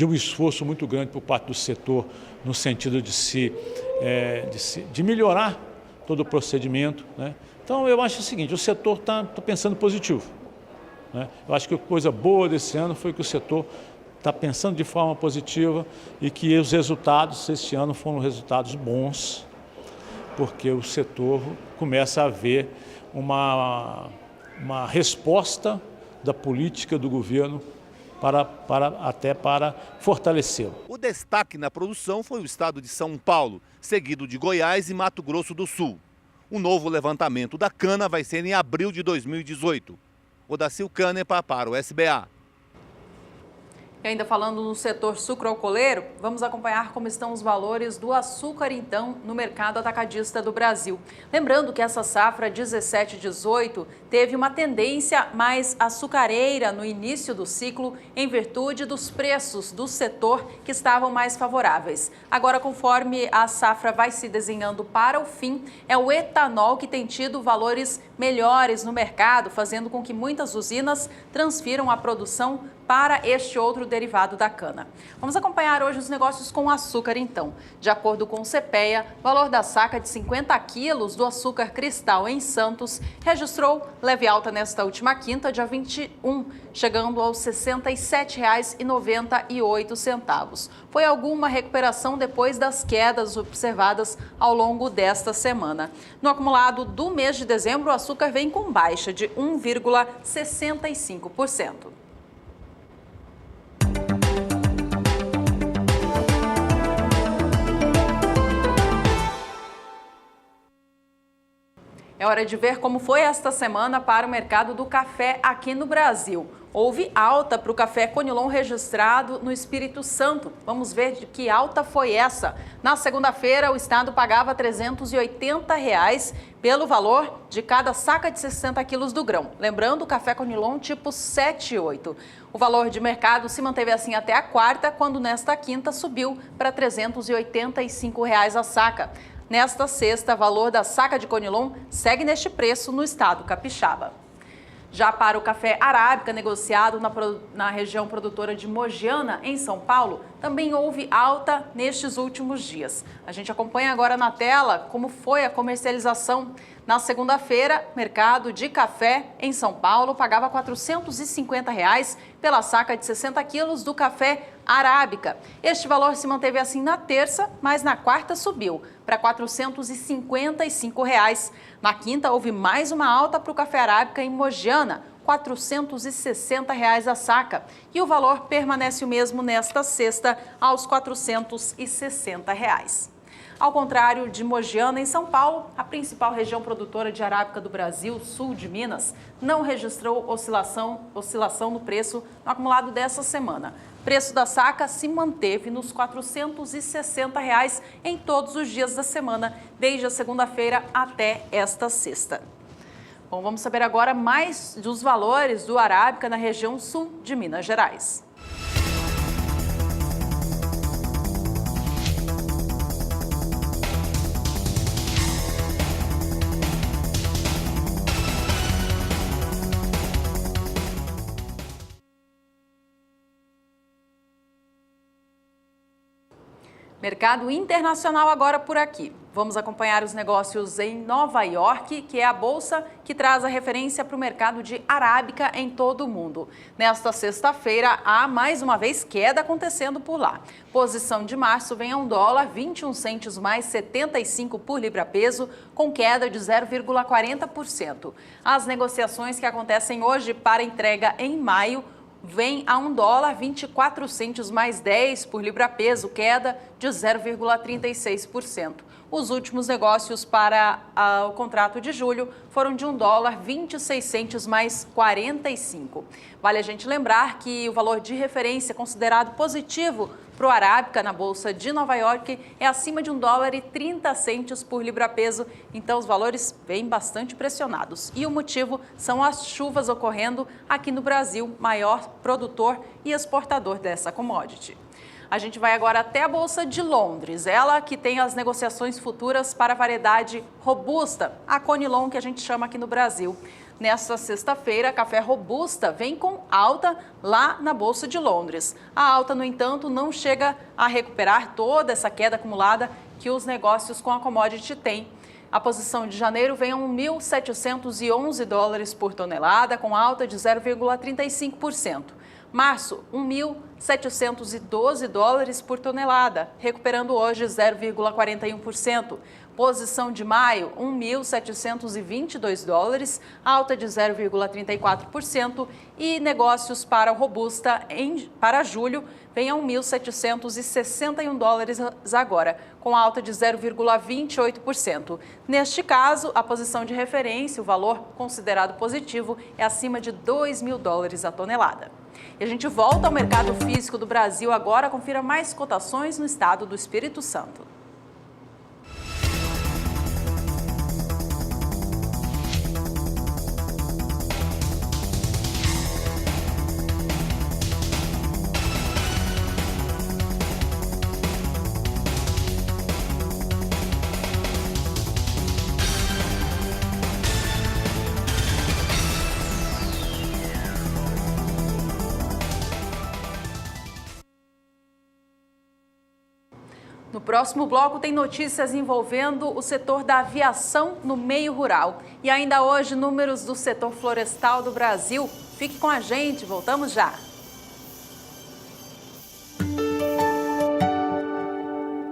um esforço muito grande por parte do setor no sentido de melhorar todo o procedimento, né? Então, eu acho o seguinte, o setor está pensando positivo, né? Eu acho que a coisa boa desse ano foi que o setor está pensando de forma positiva e que os resultados este ano foram resultados bons, porque o setor começa a ver uma resposta da política do governo até para fortalecê-lo. O destaque na produção foi o estado de São Paulo, seguido de Goiás e Mato Grosso do Sul. O novo levantamento da cana vai ser em abril de 2018. Odacil Canepa para o SBA. E ainda falando no setor sucroalcooleiro, vamos acompanhar como estão os valores do açúcar, então, no mercado atacadista do Brasil. Lembrando que essa safra 17-18 teve uma tendência mais açucareira no início do ciclo, em virtude dos preços do setor que estavam mais favoráveis. Agora, conforme a safra vai se desenhando para o fim, é o etanol que tem tido valores melhores no mercado, fazendo com que muitas usinas transfiram a produção para este outro derivado da cana. Vamos acompanhar hoje os negócios com açúcar, então. De acordo com o CPEA, o valor da saca de 50 quilos do açúcar cristal em Santos registrou leve alta nesta última quinta, dia 21, chegando aos R$ 67,98. Foi alguma recuperação depois das quedas observadas ao longo desta semana. No acumulado do mês de dezembro, o açúcar vem com baixa de 1,65%. É hora de ver como foi esta semana para o mercado do café aqui no Brasil. Houve alta para o café Conilon registrado no Espírito Santo. Vamos ver de que alta foi essa. Na segunda-feira, o estado pagava R$ 380 pelo valor de cada saca de 60 quilos do grão. Lembrando, o café Conilon tipo 78. O valor de mercado se manteve assim até a quarta, quando nesta quinta subiu para R$ 385 a saca. Nesta sexta, o valor da saca de Conilon segue neste preço no estado capixaba. Já para o café arábica negociado na região produtora de Mogiana, em São Paulo, também houve alta nestes últimos dias. A gente acompanha agora na tela como foi a comercialização. Na segunda-feira, mercado de café em São Paulo pagava R$ 450 pela saca de 60 quilos do café arábica. Este valor se manteve assim na terça, mas na quarta subiu para R$ 455. Na quinta, houve mais uma alta para o café arábica em Mogiana, R$ 460 a saca. E o valor permanece o mesmo nesta sexta, aos R$ 460. Ao contrário de Mogiana, em São Paulo, a principal região produtora de arábica do Brasil, sul de Minas, não registrou oscilação no preço no acumulado dessa semana. O preço da saca se manteve nos R$ 460 em todos os dias da semana, desde a segunda-feira até esta sexta. Bom, vamos saber agora mais dos valores do arábica na região sul de Minas Gerais. Mercado internacional agora por aqui. Vamos acompanhar os negócios em Nova York, que é a bolsa que traz a referência para o mercado de arábica em todo o mundo. Nesta sexta-feira, há mais uma vez queda acontecendo por lá. Posição de março vem a $1, 21 centes mais 75 por libra-peso, com queda de 0,40%. As negociações que acontecem hoje para entrega em maio vem a $1, 24 centes mais 10 por libra-peso, queda de 0,36%. Os últimos negócios para o contrato de julho foram de $1, 26 centes mais 45. Vale a gente lembrar que o valor de referência considerado positivo para o arábica na Bolsa de Nova York é acima de $1 e 30 centes por libra-peso, então os valores vêm bastante pressionados. E o motivo são as chuvas ocorrendo aqui no Brasil, maior produtor e exportador dessa commodity. A gente vai agora até a Bolsa de Londres, ela que tem as negociações futuras para a variedade robusta, a Conilon que a gente chama aqui no Brasil. Nesta sexta-feira, café robusta vem com alta lá na Bolsa de Londres. A alta, no entanto, não chega a recuperar toda essa queda acumulada que os negócios com a commodity têm. A posição de janeiro vem a $1.711 por tonelada, com alta de 0,35%. Março, $1.712 por tonelada, recuperando hoje 0,41%. Posição de maio, $1.722, alta de 0,34%. E negócios para o robusta para julho vem a $1.761 agora, com alta de 0,28%. Neste caso, a posição de referência, o valor considerado positivo, é acima de $2.000 a tonelada. E a gente volta ao mercado físico do Brasil agora, confira mais cotações no estado do Espírito Santo. No próximo bloco tem notícias envolvendo o setor da aviação no meio rural. E ainda hoje, números do setor florestal do Brasil. Fique com a gente, voltamos já.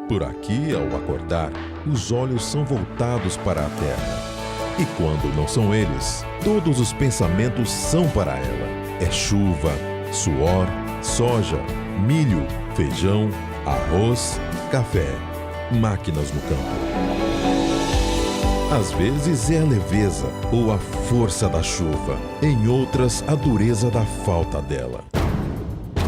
Por aqui, ao acordar, os olhos são voltados para a terra. E quando não são eles, todos os pensamentos são para ela. É chuva, suor, soja, milho, feijão, arroz, café, máquinas no campo. Às vezes é a leveza ou a força da chuva, em outras a dureza da falta dela.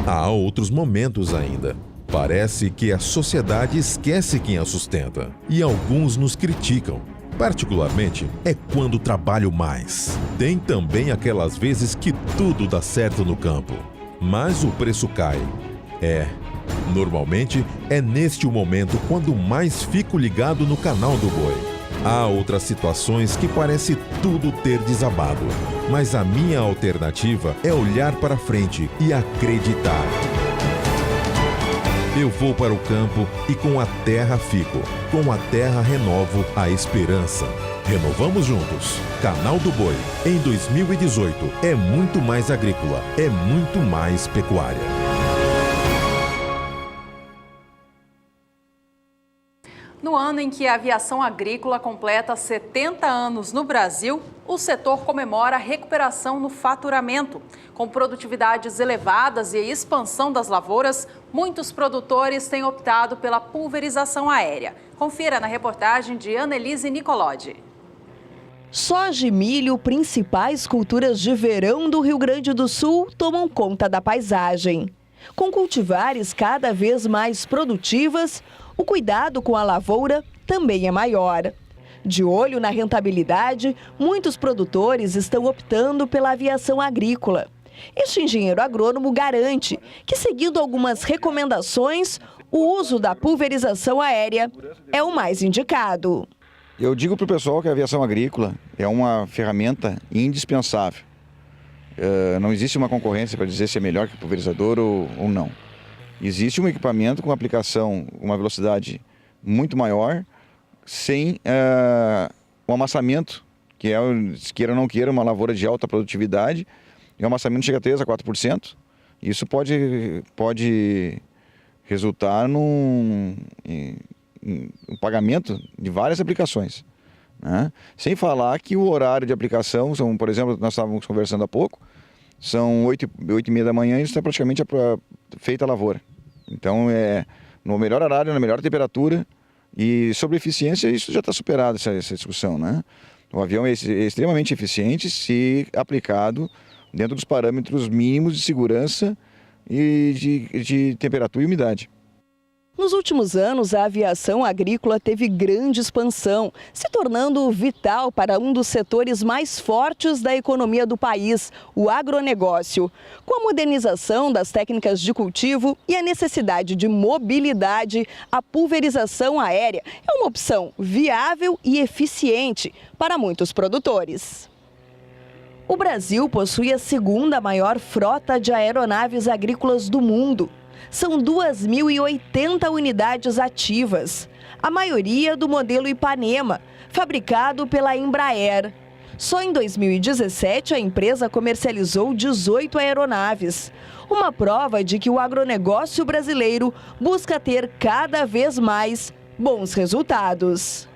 Há outros momentos ainda. Parece que a sociedade esquece quem a sustenta e alguns nos criticam. Particularmente é quando trabalho mais. Tem também aquelas vezes que tudo dá certo no campo, mas o preço cai. Normalmente é neste o momento quando mais fico ligado no canal do boi. Há outras situações que parece tudo ter desabado, mas a minha alternativa é olhar para frente e acreditar. Eu vou para o campo e com a terra fico. Com a terra renovo a esperança. Renovamos juntos. Canal do Boi, em 2018, é muito mais agrícola, é muito mais pecuária. No ano em que a aviação agrícola completa 70 anos no Brasil, o setor comemora a recuperação no faturamento. Com produtividades elevadas e a expansão das lavouras, muitos produtores têm optado pela pulverização aérea. Confira na reportagem de Annelise Nicolodi. Soja e milho, principais culturas de verão do Rio Grande do Sul, tomam conta da paisagem. Com cultivares cada vez mais produtivas, o cuidado com a lavoura também é maior. De olho na rentabilidade, muitos produtores estão optando pela aviação agrícola. Este engenheiro agrônomo garante que, seguindo algumas recomendações, o uso da pulverização aérea é o mais indicado. Eu digo para o pessoal que a aviação agrícola é uma ferramenta indispensável. Não existe uma concorrência para dizer se é melhor que o pulverizador ou não. Existe um equipamento com aplicação, uma velocidade muito maior, sem um amassamento, que é, queira ou não queira, uma lavoura de alta produtividade, e o amassamento chega a 3% a 4%. Isso pode resultar num pagamento de várias aplicações, né? Sem falar que o horário de aplicação, por exemplo, nós estávamos conversando há pouco, são 8h30 da manhã e está praticamente feita a lavoura. Então, é no melhor horário, na melhor temperatura, e sobre eficiência, isso já está superado, essa discussão, né? O avião é extremamente eficiente se aplicado dentro dos parâmetros mínimos de segurança e de temperatura e umidade. Nos últimos anos, a aviação agrícola teve grande expansão, se tornando vital para um dos setores mais fortes da economia do país, o agronegócio. Com a modernização das técnicas de cultivo e a necessidade de mobilidade, a pulverização aérea é uma opção viável e eficiente para muitos produtores. O Brasil possui a segunda maior frota de aeronaves agrícolas do mundo. São 2.080 unidades ativas, a maioria do modelo Ipanema, fabricado pela Embraer. Só em 2017, a empresa comercializou 18 aeronaves, uma prova de que o agronegócio brasileiro busca ter cada vez mais bons resultados.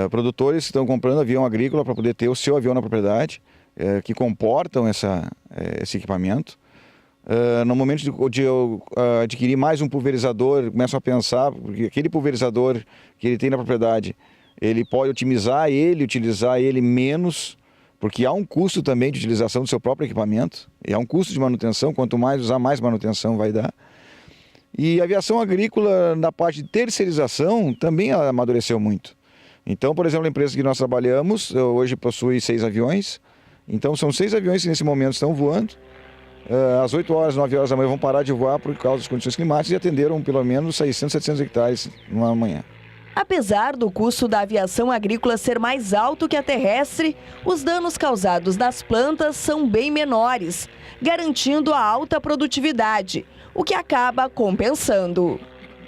Produtores estão comprando avião agrícola para poder ter o seu avião na propriedade, que comportam esse equipamento. No momento de eu adquirir mais um pulverizador, começo a pensar, porque aquele pulverizador que ele tem na propriedade, ele pode utilizar ele menos, porque há um custo também de utilização do seu próprio equipamento, e há um custo de manutenção, quanto mais usar, mais manutenção vai dar. E a aviação agrícola, na parte de terceirização, também amadureceu muito. Então, por exemplo, a empresa que nós trabalhamos, hoje possui 6 aviões, então são 6 aviões que nesse momento estão voando. Às 8 horas, 9 horas da manhã vão parar de voar por causa das condições climáticas e atenderam pelo menos 600, 700 hectares numa manhã. Apesar do custo da aviação agrícola ser mais alto que a terrestre, os danos causados nas plantas são bem menores, garantindo a alta produtividade, o que acaba compensando.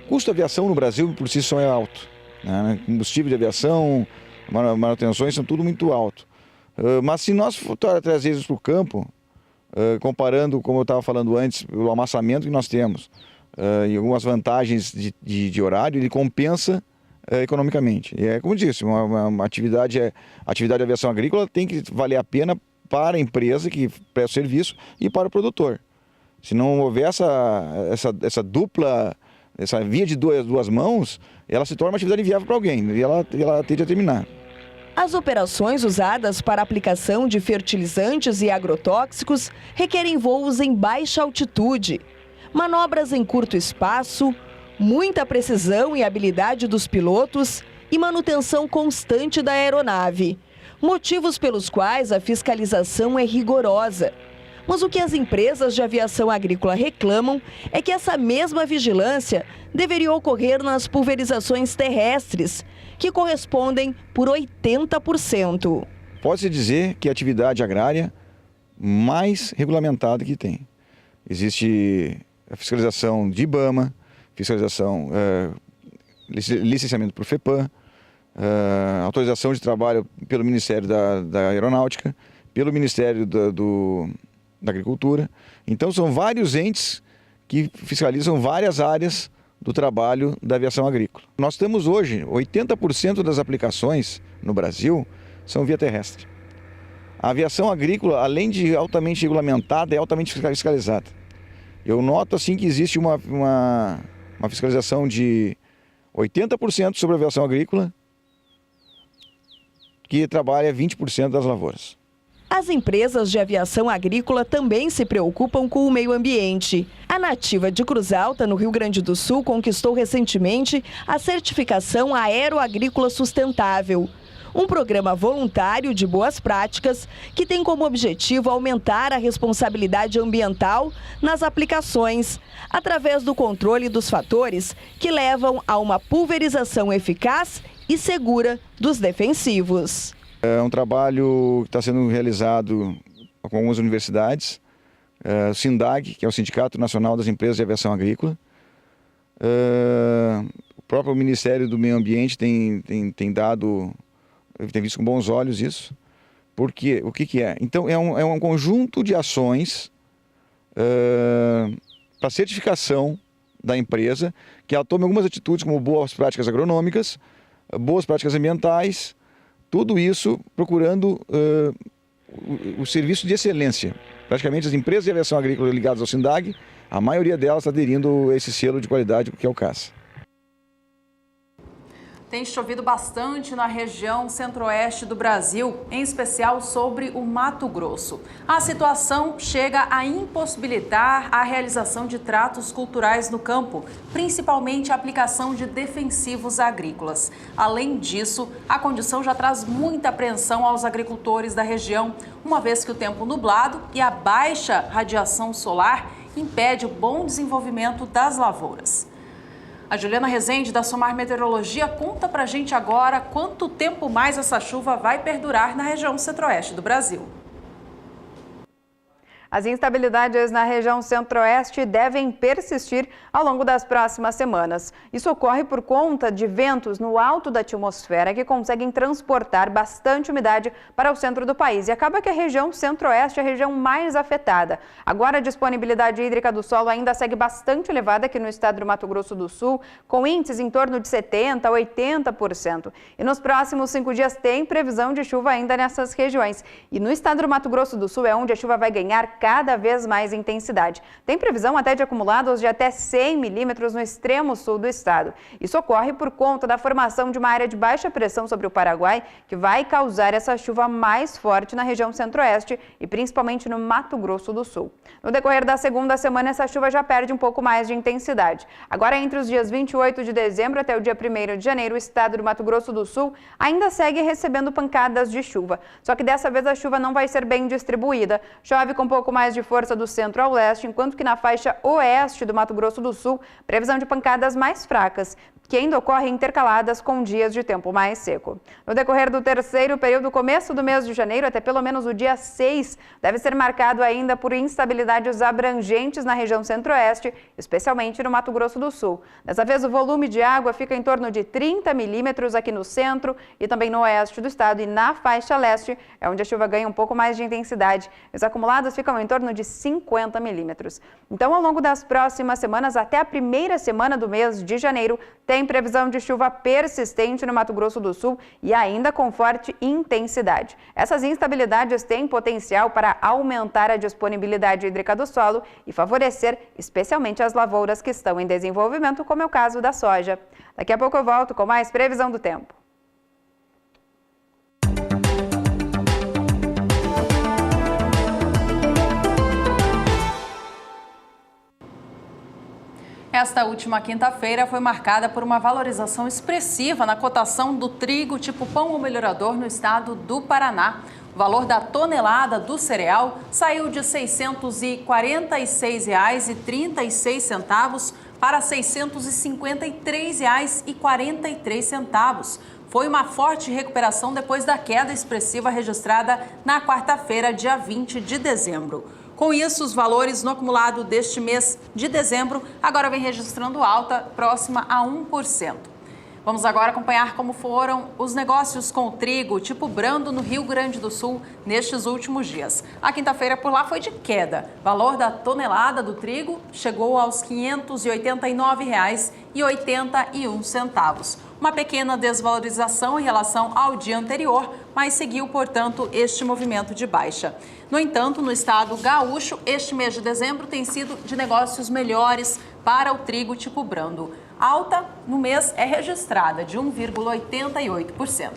O custo da aviação no Brasil por si só é alto, né? Combustível de aviação, manutenções são tudo muito alto. Mas se nós for trazer isso para o campo, comparando, como eu estava falando antes, o amassamento que nós temos e algumas vantagens de horário, ele compensa economicamente. E é como eu disse, uma atividade de aviação agrícola tem que valer a pena para a empresa que presta o serviço e para o produtor. Se não houver essa dupla, essa via de duas mãos, ela se torna uma atividade inviável para alguém e ela tende a terminar. As operações usadas para aplicação de fertilizantes e agrotóxicos requerem voos em baixa altitude, manobras em curto espaço, muita precisão e habilidade dos pilotos e manutenção constante da aeronave, motivos pelos quais a fiscalização é rigorosa. Mas o que as empresas de aviação agrícola reclamam é que essa mesma vigilância deveria ocorrer nas pulverizações terrestres, que correspondem por 80%. Pode-se dizer que é a atividade agrária mais regulamentada que tem. Existe a fiscalização de IBAMA, fiscalização, licenciamento por FEPAM, autorização de trabalho pelo Ministério da Aeronáutica, pelo Ministério da Agricultura. Então, são vários entes que fiscalizam várias áreas do trabalho da aviação agrícola. Nós temos hoje 80% das aplicações no Brasil são via terrestre. A aviação agrícola, além de altamente regulamentada, é altamente fiscalizada. Eu noto assim que existe uma fiscalização de 80% sobre a aviação agrícola, que trabalha 20% das lavouras. As empresas de aviação agrícola também se preocupam com o meio ambiente. A Nativa de Cruz Alta, no Rio Grande do Sul, conquistou recentemente a certificação Aeroagrícola Sustentável. Um programa voluntário de boas práticas que tem como objetivo aumentar a responsabilidade ambiental nas aplicações, através do controle dos fatores que levam a uma pulverização eficaz e segura dos defensivos. É um trabalho que está sendo realizado com algumas universidades, o SINDAG, que é o Sindicato Nacional das Empresas de Aviação Agrícola, o próprio Ministério do Meio Ambiente tem visto com bons olhos isso. Porque o que é? Então é um conjunto de ações para certificação da empresa, que ela tome algumas atitudes como boas práticas agronômicas, boas práticas ambientais, tudo isso procurando o serviço de excelência. Praticamente as empresas de aviação agrícola ligadas ao SINDAG, a maioria delas está aderindo a esse selo de qualidade que é o CASA. Tem chovido bastante na região centro-oeste do Brasil, em especial sobre o Mato Grosso. A situação chega a impossibilitar a realização de tratos culturais no campo, principalmente a aplicação de defensivos agrícolas. Além disso, a condição já traz muita apreensão aos agricultores da região, uma vez que o tempo nublado e a baixa radiação solar impede o bom desenvolvimento das lavouras. A Juliana Rezende, da Somar Meteorologia, conta pra gente agora quanto tempo mais essa chuva vai perdurar na região centro-oeste do Brasil. As instabilidades na região centro-oeste devem persistir ao longo das próximas semanas. Isso ocorre por conta de ventos no alto da atmosfera que conseguem transportar bastante umidade para o centro do país. E acaba que a região centro-oeste é a região mais afetada. Agora a disponibilidade hídrica do solo ainda segue bastante elevada aqui no estado do Mato Grosso do Sul, com índices em torno de 70% a 80%. E nos próximos 5 dias tem previsão de chuva ainda nessas regiões. E no estado do Mato Grosso do Sul é onde a chuva vai ganhar cada vez mais intensidade. Tem previsão até de acumulados de até 100 milímetros no extremo sul do estado. Isso ocorre por conta da formação de uma área de baixa pressão sobre o Paraguai, que vai causar essa chuva mais forte na região centro-oeste e principalmente no Mato Grosso do Sul. No decorrer da segunda semana, essa chuva já perde um pouco mais de intensidade. Agora, entre os dias 28 de dezembro até o dia 1º de janeiro, o estado do Mato Grosso do Sul ainda segue recebendo pancadas de chuva. Só que dessa vez a chuva não vai ser bem distribuída. Chove com um pouco mais de força do centro ao leste, enquanto que na faixa oeste do Mato Grosso do Sul, previsão de pancadas mais fracas, que ainda ocorrem intercaladas com dias de tempo mais seco. No decorrer do terceiro período, começo do mês de janeiro até pelo menos o dia 6, deve ser marcado ainda por instabilidades abrangentes na região centro-oeste, especialmente no Mato Grosso do Sul. Dessa vez, o volume de água fica em torno de 30 milímetros aqui no centro e também no oeste do estado, e na faixa leste é onde a chuva ganha um pouco mais de intensidade. Os acumulados ficam em torno de 50 milímetros. Então, ao longo das próximas semanas, até a primeira semana do mês de janeiro, tem previsão de chuva persistente no Mato Grosso do Sul e ainda com forte intensidade. Essas instabilidades têm potencial para aumentar a disponibilidade hídrica do solo e favorecer especialmente as lavouras que estão em desenvolvimento, como é o caso da soja. Daqui a pouco eu volto com mais previsão do tempo. Esta última quinta-feira foi marcada por uma valorização expressiva na cotação do trigo tipo pão ou melhorador no estado do Paraná. O valor da tonelada do cereal saiu de R$ 646,36 para R$ 653,43. Foi uma forte recuperação depois da queda expressiva registrada na quarta-feira, dia 20 de dezembro. Com isso, os valores no acumulado deste mês de dezembro agora vem registrando alta próxima a 1%. Vamos agora acompanhar como foram os negócios com o trigo tipo brando no Rio Grande do Sul nestes últimos dias. A quinta-feira por lá foi de queda. O valor da tonelada do trigo chegou aos R$ 589,81. Uma pequena desvalorização em relação ao dia anterior, mas seguiu, portanto, este movimento de baixa. No entanto, no estado gaúcho, este mês de dezembro tem sido de negócios melhores para o trigo tipo brando. Alta no mês é registrada de 1,88%.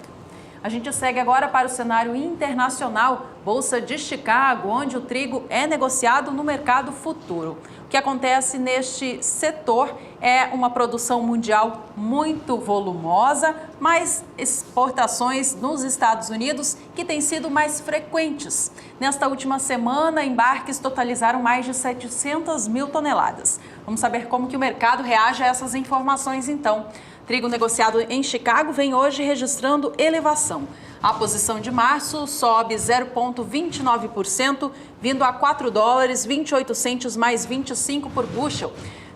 A gente segue agora para o cenário internacional, Bolsa de Chicago, onde o trigo é negociado no mercado futuro. O que acontece neste setor é uma produção mundial muito volumosa, mas exportações nos Estados Unidos que têm sido mais frequentes. Nesta última semana, embarques totalizaram mais de 700 mil toneladas. Vamos saber como que o mercado reage a essas informações então. Trigo negociado em Chicago vem hoje registrando elevação. A posição de março sobe 0,29%, vindo a $4,28 mais 25 por bushel.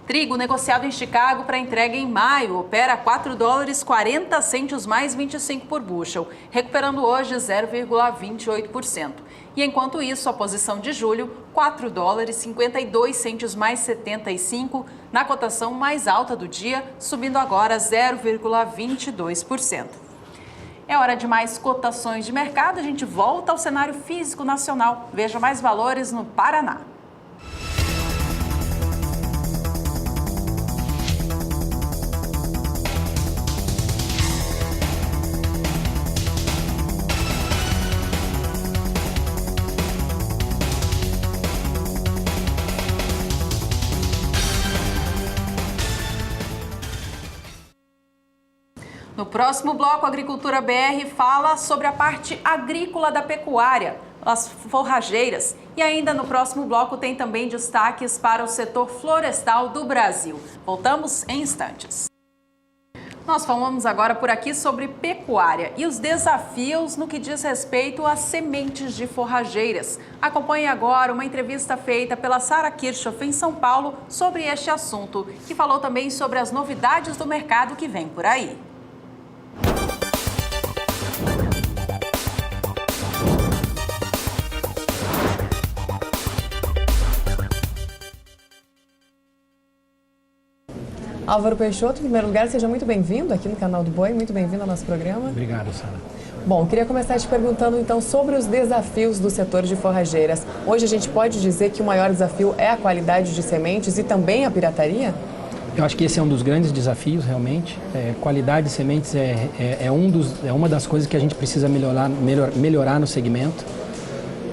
Trigo negociado em Chicago para entrega em maio opera a $4,40 mais 25 por bushel, recuperando hoje 0,28%. E enquanto isso, a posição de julho, $4,52 mais 75, na cotação mais alta do dia, subindo agora 0,22%. É hora de mais cotações de mercado. A gente volta ao cenário físico nacional. Veja mais valores no Paraná. No próximo bloco, a Agricultura BR fala sobre a parte agrícola da pecuária, as forrageiras. E ainda no próximo bloco tem também destaques para o setor florestal do Brasil. Voltamos em instantes. Nós falamos agora por aqui sobre pecuária e os desafios no que diz respeito às sementes de forrageiras. Acompanhe agora uma entrevista feita pela Sara Kirchhoff em São Paulo sobre este assunto, que falou também sobre as novidades do mercado que vem por aí. Álvaro Peixoto, em primeiro lugar, seja muito bem-vindo aqui no canal do Boi, muito bem-vindo ao nosso programa. Obrigado, Sara. Bom, queria começar te perguntando então sobre os desafios do setor de forrageiras. Hoje a gente pode dizer que o maior desafio é a qualidade de sementes e também a pirataria? Eu acho que esse é um dos grandes desafios, realmente. Qualidade de sementes é uma das coisas que a gente precisa melhorar no segmento.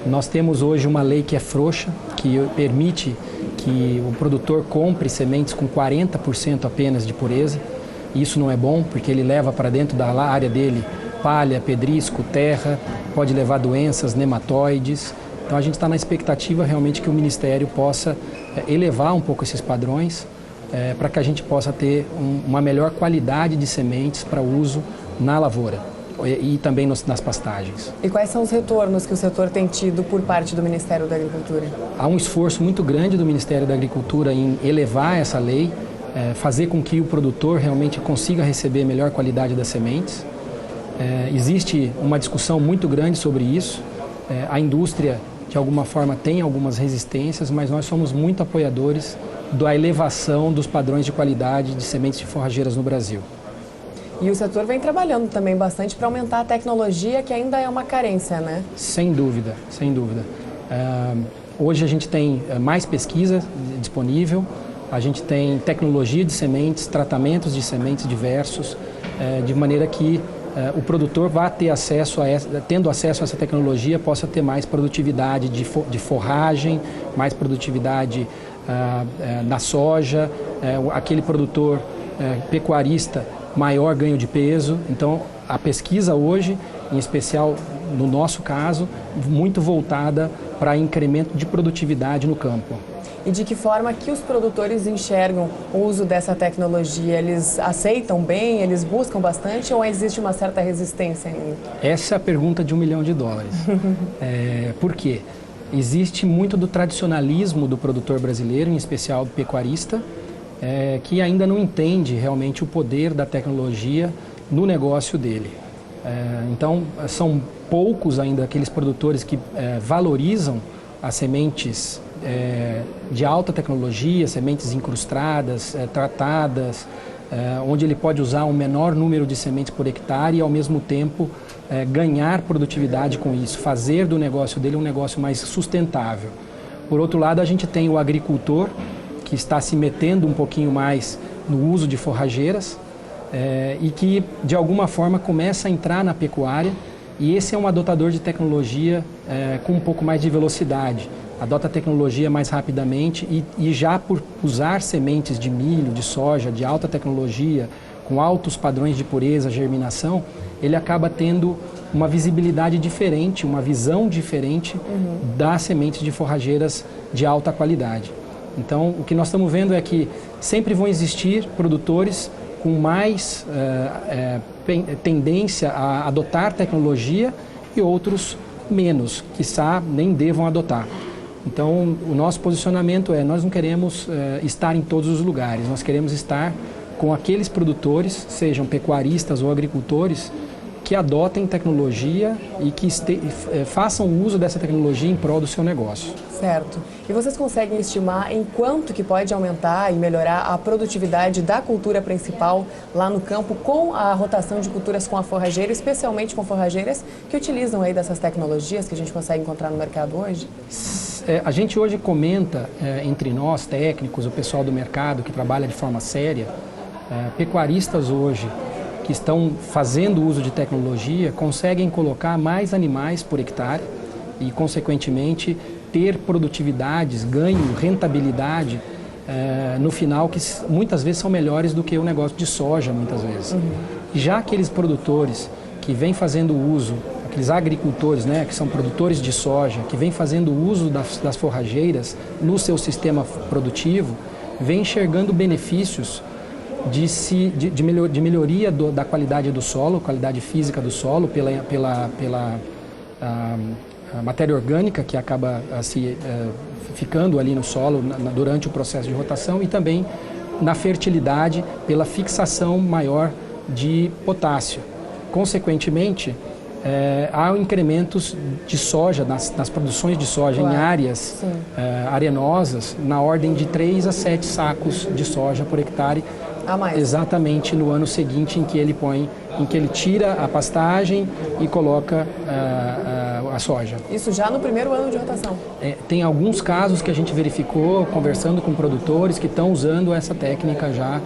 Nós temos hoje uma lei que é frouxa, que permite que o produtor compre sementes com 40% apenas de pureza. Isso não é bom, porque ele leva para dentro da área dele palha, pedrisco, terra, pode levar doenças, nematóides. Então a gente está na expectativa realmente que o Ministério possa elevar um pouco esses padrões para que a gente possa ter uma melhor qualidade de sementes para uso na lavoura e também nas pastagens. E quais são os retornos que o setor tem tido por parte do Ministério da Agricultura? Há um esforço muito grande do Ministério da Agricultura em elevar essa lei, fazer com que o produtor realmente consiga receber melhor qualidade das sementes. Existe uma discussão muito grande sobre isso. A indústria, de alguma forma, tem algumas resistências, mas nós somos muito apoiadores da elevação dos padrões de qualidade de sementes de forrageiras no Brasil. E o setor vem trabalhando também bastante para aumentar a tecnologia, que ainda é uma carência, né? Sem dúvida, sem dúvida. Hoje a gente tem mais pesquisa disponível, a gente tem tecnologia de sementes, tratamentos de sementes diversos, de maneira que o produtor vá ter acesso tendo acesso a essa tecnologia, possa ter mais produtividade de forragem, mais produtividade na soja, aquele produtor pecuarista maior ganho de peso. Então, a pesquisa hoje, em especial no nosso caso, muito voltada para incremento de produtividade no campo. E de que forma que os produtores enxergam o uso dessa tecnologia? Eles aceitam bem, eles buscam bastante ou existe uma certa resistência ainda? Essa é a pergunta de $1 milhão. Por quê? existe muito do tradicionalismo do produtor brasileiro, em especial do pecuarista, que ainda não entende realmente o poder da tecnologia no negócio dele. Então, são poucos ainda aqueles produtores que valorizam as sementes de alta tecnologia, sementes incrustadas, tratadas, onde ele pode usar um menor número de sementes por hectare e, ao mesmo tempo, ganhar produtividade com isso, fazer do negócio dele um negócio mais sustentável. Por outro lado, a gente tem o agricultor, que está se metendo um pouquinho mais no uso de forrageiras e que, de alguma forma, começa a entrar na pecuária, e esse é um adotador de tecnologia com um pouco mais de velocidade. Adota a tecnologia mais rapidamente e já por usar sementes de milho, de soja, de alta tecnologia, com altos padrões de pureza, germinação, ele acaba tendo uma visibilidade diferente, uma visão diferente das sementes de forrageiras de alta qualidade. Então, o que nós estamos vendo é que sempre vão existir produtores com mais tendência a adotar tecnologia e outros menos, quiçá nem devam adotar. Então, o nosso posicionamento nós não queremos estar em todos os lugares, nós queremos estar com aqueles produtores, sejam pecuaristas ou agricultores, que adotem tecnologia e que façam uso dessa tecnologia em prol do seu negócio. Certo. E vocês conseguem estimar em quanto que pode aumentar e melhorar a produtividade da cultura principal lá no campo com a rotação de culturas com a forrageira, especialmente com forrageiras que utilizam aí dessas tecnologias que a gente consegue encontrar no mercado hoje? A gente hoje comenta entre nós, técnicos, o pessoal do mercado que trabalha de forma séria, pecuaristas hoje que estão fazendo uso de tecnologia conseguem colocar mais animais por hectare e, consequentemente, ter produtividades, ganho, rentabilidade no final que muitas vezes são melhores do que o negócio de soja, muitas vezes. E já aqueles produtores que vêm fazendo uso, aqueles agricultores, que são produtores de soja, que vêm fazendo uso das forrageiras no seu sistema produtivo, vêm enxergando benefícios de melhoria da qualidade do solo, qualidade física do solo, pela matéria orgânica que acaba ficando ali no solo durante o processo de rotação, e também na fertilidade pela fixação maior de potássio. Consequentemente, há incrementos de soja, nas produções de soja em áreas arenosas, na ordem de 3 a 7 sacos de soja por hectare, exatamente no ano seguinte em que ele tira a pastagem e coloca a soja. Isso já no primeiro ano de rotação? Tem alguns casos que a gente verificou conversando com produtores que estão usando essa técnica já,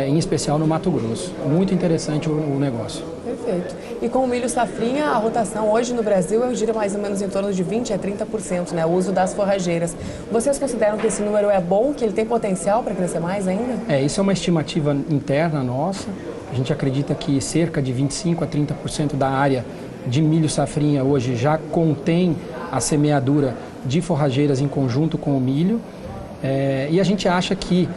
em especial no Mato Grosso. Muito interessante o negócio. Perfeito. E com o milho safrinha, a rotação hoje no Brasil gira mais ou menos em torno de 20% a 30%, o uso das forrageiras. Vocês consideram que esse número é bom, que ele tem potencial para crescer mais ainda? Isso é uma estimativa interna nossa. A gente acredita que cerca de 25% a 30% da área de milho safrinha hoje já contém a semeadura de forrageiras em conjunto com o milho. E a gente acha que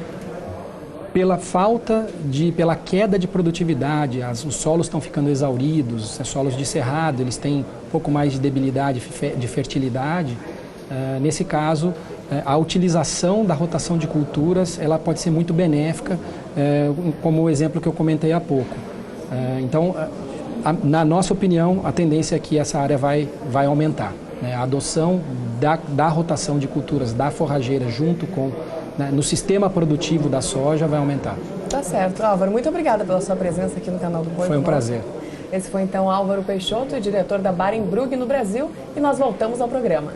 pela queda de produtividade, os solos estão ficando exauridos, solos de cerrado, eles têm um pouco mais de debilidade de fertilidade. Nesse caso, a utilização da rotação de culturas ela pode ser muito benéfica, como o exemplo que eu comentei há pouco. Então, na nossa opinião, a tendência é que essa área vai aumentar. A adoção da rotação de culturas da forrageira junto com no sistema produtivo da soja vai aumentar. Tá certo. Álvaro, muito obrigada pela sua presença aqui no canal do Boi. Foi um prazer. Esse foi então Álvaro Peixoto, diretor da Barenbrug no Brasil, e nós voltamos ao programa.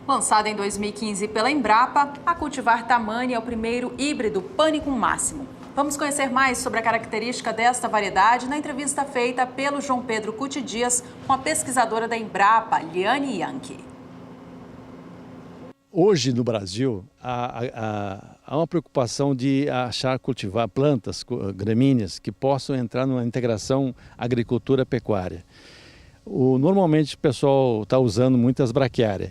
Lançada em 2015 pela Embrapa, a Cultivar Tamanni é o primeiro híbrido Pânico Máximo. Vamos conhecer mais sobre a característica desta variedade na entrevista feita pelo João Pedro Cuti Dias com a pesquisadora da Embrapa, Liane Yankee. Hoje no Brasil há uma preocupação de cultivar plantas gramíneas que possam entrar numa integração agricultura-pecuária. Normalmente o pessoal está usando muitas braquiárias,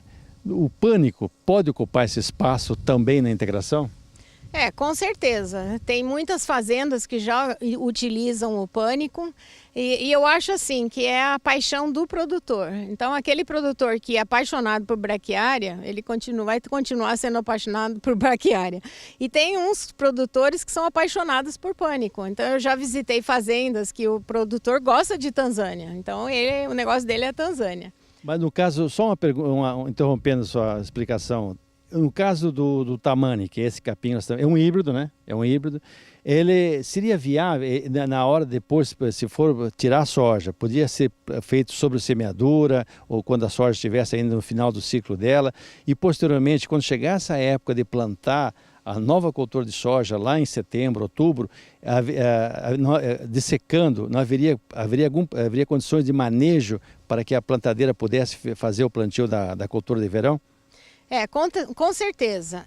O pânico pode ocupar esse espaço também na integração? Com certeza. Tem muitas fazendas que já utilizam o pânico e eu acho assim que é a paixão do produtor. Então aquele produtor que é apaixonado por braquiária, ele vai continuar sendo apaixonado por braquiária. E tem uns produtores que são apaixonados por pânico. Então eu já visitei fazendas que o produtor gosta de Tanzânia. Então o negócio dele é Tanzânia. Mas no caso, só uma pergunta, interrompendo a sua explicação. No caso do tamani, que é esse capim, é um híbrido, né? É um híbrido. Ele seria viável, na hora depois, se for tirar a soja, podia ser feito sobre semeadura, ou quando a soja estivesse ainda no final do ciclo dela, e posteriormente, quando chegasse a época de plantar a nova cultura de soja, lá em setembro, outubro, dessecando, não haveria condições de manejo para que a plantadeira pudesse fazer o plantio da cultura de verão? Com certeza.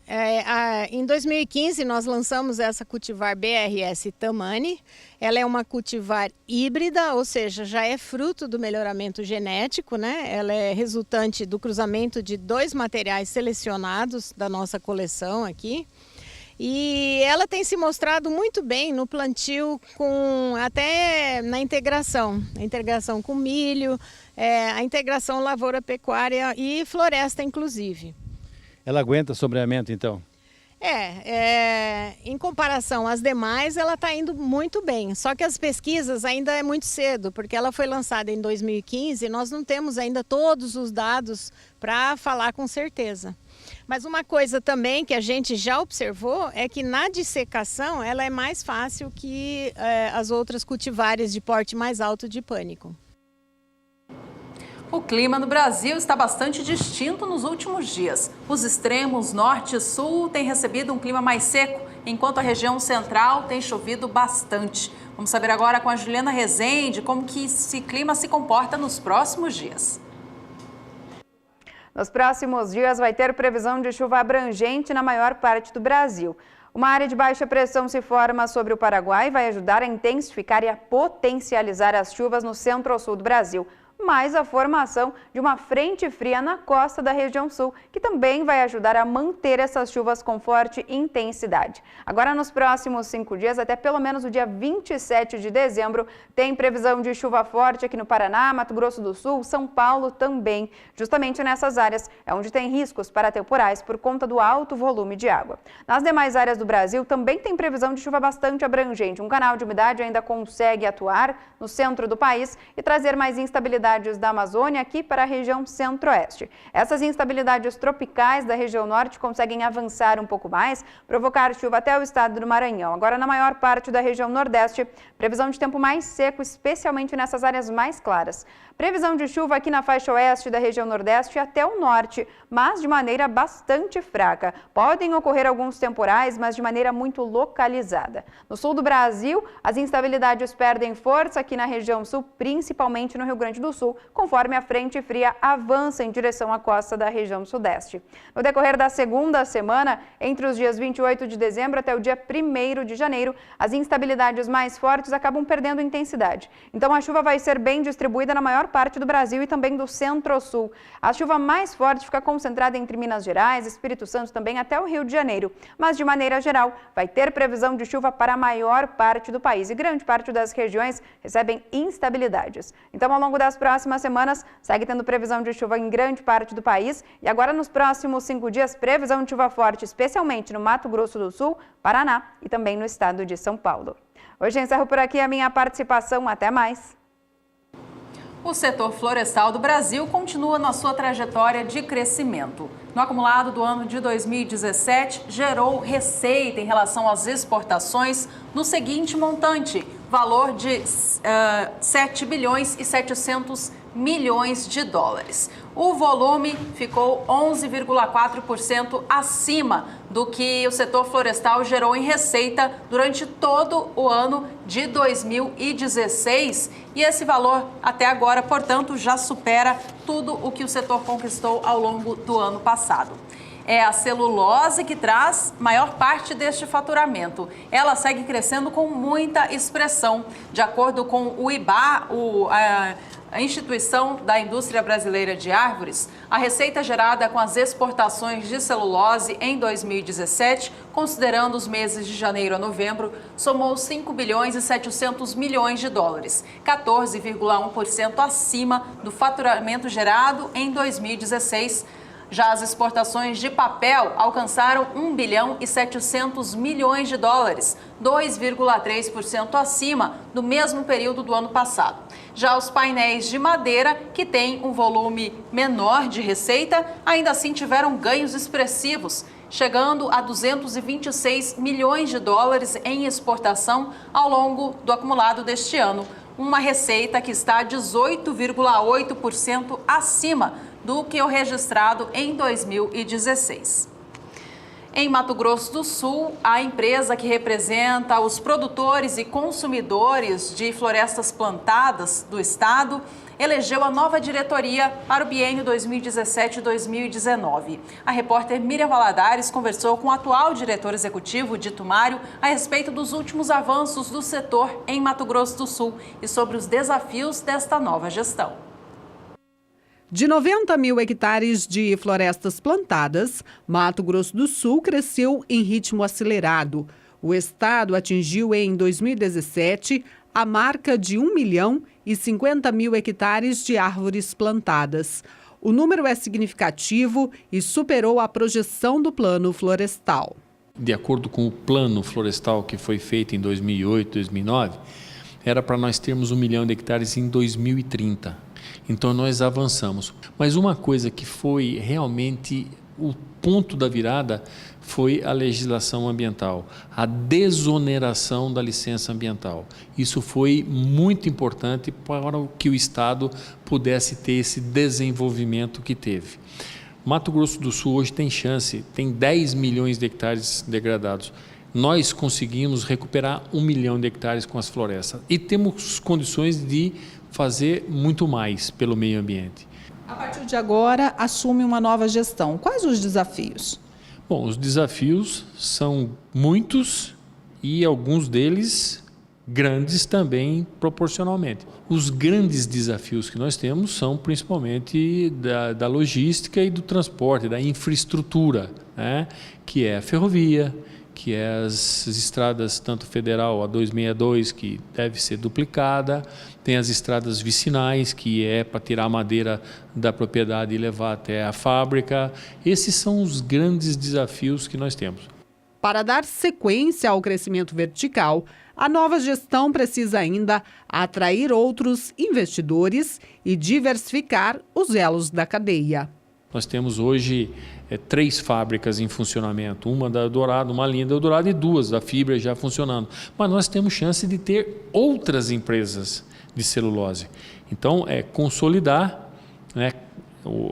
Em 2015 nós lançamos essa cultivar BRS Tamani. Ela é uma cultivar híbrida, ou seja, já é fruto do melhoramento genético, né? Ela é resultante do cruzamento de 2 materiais selecionados da nossa coleção aqui. E ela tem se mostrado muito bem no plantio, até na integração com milho, a integração lavoura-pecuária e floresta inclusive. Ela aguenta sombreamento, então? Em comparação às demais, ela está indo muito bem. Só que as pesquisas ainda é muito cedo, porque ela foi lançada em 2015 e nós não temos ainda todos os dados para falar com certeza. Mas uma coisa também que a gente já observou é que na dissecação ela é mais fácil que as outras cultivares de porte mais alto de pânico. O clima no Brasil está bastante distinto nos últimos dias. Os extremos norte e sul têm recebido um clima mais seco, enquanto a região central tem chovido bastante. Vamos saber agora com a Juliana Rezende como que esse clima se comporta nos próximos dias. Nos próximos dias vai ter previsão de chuva abrangente na maior parte do Brasil. Uma área de baixa pressão se forma sobre o Paraguai e vai ajudar a intensificar e a potencializar as chuvas no centro-sul do Brasil. Mais a formação de uma frente fria na costa da região sul, que também vai ajudar a manter essas chuvas com forte intensidade. Agora, nos próximos 5 dias, até pelo menos o dia 27 de dezembro, tem previsão de chuva forte aqui no Paraná, Mato Grosso do Sul, São Paulo também. Justamente nessas áreas é onde tem riscos para temporais por conta do alto volume de água. Nas demais áreas do Brasil também tem previsão de chuva bastante abrangente. Um canal de umidade ainda consegue atuar no centro do país e trazer mais instabilidade da Amazônia aqui para a região centro-oeste. Essas instabilidades tropicais da região norte conseguem avançar um pouco mais, provocar chuva até o estado do Maranhão. Agora, na maior parte da região nordeste, previsão de tempo mais seco, especialmente nessas áreas mais claras. Previsão de chuva aqui na faixa oeste da região nordeste e até o norte, mas de maneira bastante fraca. Podem ocorrer alguns temporais, mas de maneira muito localizada. No sul do Brasil, as instabilidades perdem força aqui na região sul, principalmente no Rio Grande do Sul, conforme a frente fria avança em direção à costa da região sudeste. No decorrer da segunda semana, entre os dias 28 de dezembro até o dia 1º de janeiro, as instabilidades mais fortes acabam perdendo intensidade. Então a chuva vai ser bem distribuída na maior parte do Brasil e também do centro-sul. A chuva mais forte fica concentrada entre Minas Gerais, Espírito Santo, também até o Rio de Janeiro. Mas de maneira geral, vai ter previsão de chuva para a maior parte do país e grande parte das regiões recebem instabilidades. Então, ao longo das próximas semanas, segue tendo previsão de chuva em grande parte do país e agora nos próximos 5 dias, previsão de chuva forte, especialmente no Mato Grosso do Sul, Paraná e também no estado de São Paulo. Hoje encerro por aqui a minha participação. Até mais! O setor florestal do Brasil continua na sua trajetória de crescimento. No acumulado do ano de 2017, gerou receita em relação às exportações no seguinte montante, valor de 7 bilhões e 700 milhões de dólares. O volume ficou 11,4% acima do que o setor florestal gerou em receita durante todo o ano de 2016. E esse valor, até agora, portanto, já supera tudo o que o setor conquistou ao longo do ano passado. É a celulose que traz maior parte deste faturamento. Ela segue crescendo com muita expressão. De acordo com o IBA, a Instituição da Indústria Brasileira de Árvores, a receita gerada com as exportações de celulose em 2017, considerando os meses de janeiro a novembro, somou 5 bilhões e 700 milhões de dólares, 14,1% acima do faturamento gerado em 2016. Já as exportações de papel alcançaram 1 bilhão e 700 milhões de dólares, 2,3% acima do mesmo período do ano passado. Já os painéis de madeira, que têm um volume menor de receita, ainda assim tiveram ganhos expressivos, chegando a 226 milhões de dólares em exportação ao longo do acumulado deste ano. Uma receita que está 18,8% acima do que o registrado em 2016. Em Mato Grosso do Sul, a empresa que representa os produtores e consumidores de florestas plantadas do estado elegeu a nova diretoria para o biênio 2017-2019. A repórter Miriam Valadares conversou com o atual diretor executivo, Dito Mário, a respeito dos últimos avanços do setor em Mato Grosso do Sul e sobre os desafios desta nova gestão. De 90 mil hectares de florestas plantadas, Mato Grosso do Sul cresceu em ritmo acelerado. O estado atingiu em 2017 a marca de 1 milhão e 50 mil hectares de árvores plantadas. O número é significativo e superou a projeção do Plano Florestal. De acordo com o Plano Florestal que foi feito em 2008, 2009, era para nós termos 1 milhão de hectares em 2030. Então nós avançamos. Mas uma coisa que foi realmente o ponto da virada foi a legislação ambiental, a desoneração da licença ambiental. Isso foi muito importante para que o Estado pudesse ter esse desenvolvimento que teve. Mato Grosso do Sul hoje tem chance, tem 10 milhões de hectares degradados. Nós conseguimos recuperar 1 milhão de hectares com as florestas e temos condições de fazer muito mais pelo meio ambiente. A partir de agora, assume uma nova gestão. Quais os desafios? Bom, os desafios são muitos e alguns deles grandes também proporcionalmente. Os grandes desafios que nós temos são principalmente da logística e do transporte, da infraestrutura, né? Que é a ferrovia, que é as estradas, tanto federal, a 262, que deve ser duplicada, tem as estradas vicinais, que é para tirar a madeira da propriedade e levar até a fábrica. Esses são os grandes desafios que nós temos. Para dar sequência ao crescimento vertical, a nova gestão precisa ainda atrair outros investidores e diversificar os elos da cadeia. Nós temos hoje 3 fábricas em funcionamento, uma da Eldorado, uma linha da Eldorado e 2 da Fibra já funcionando. Mas nós temos chance de ter outras empresas de celulose. Então, é consolidar, né,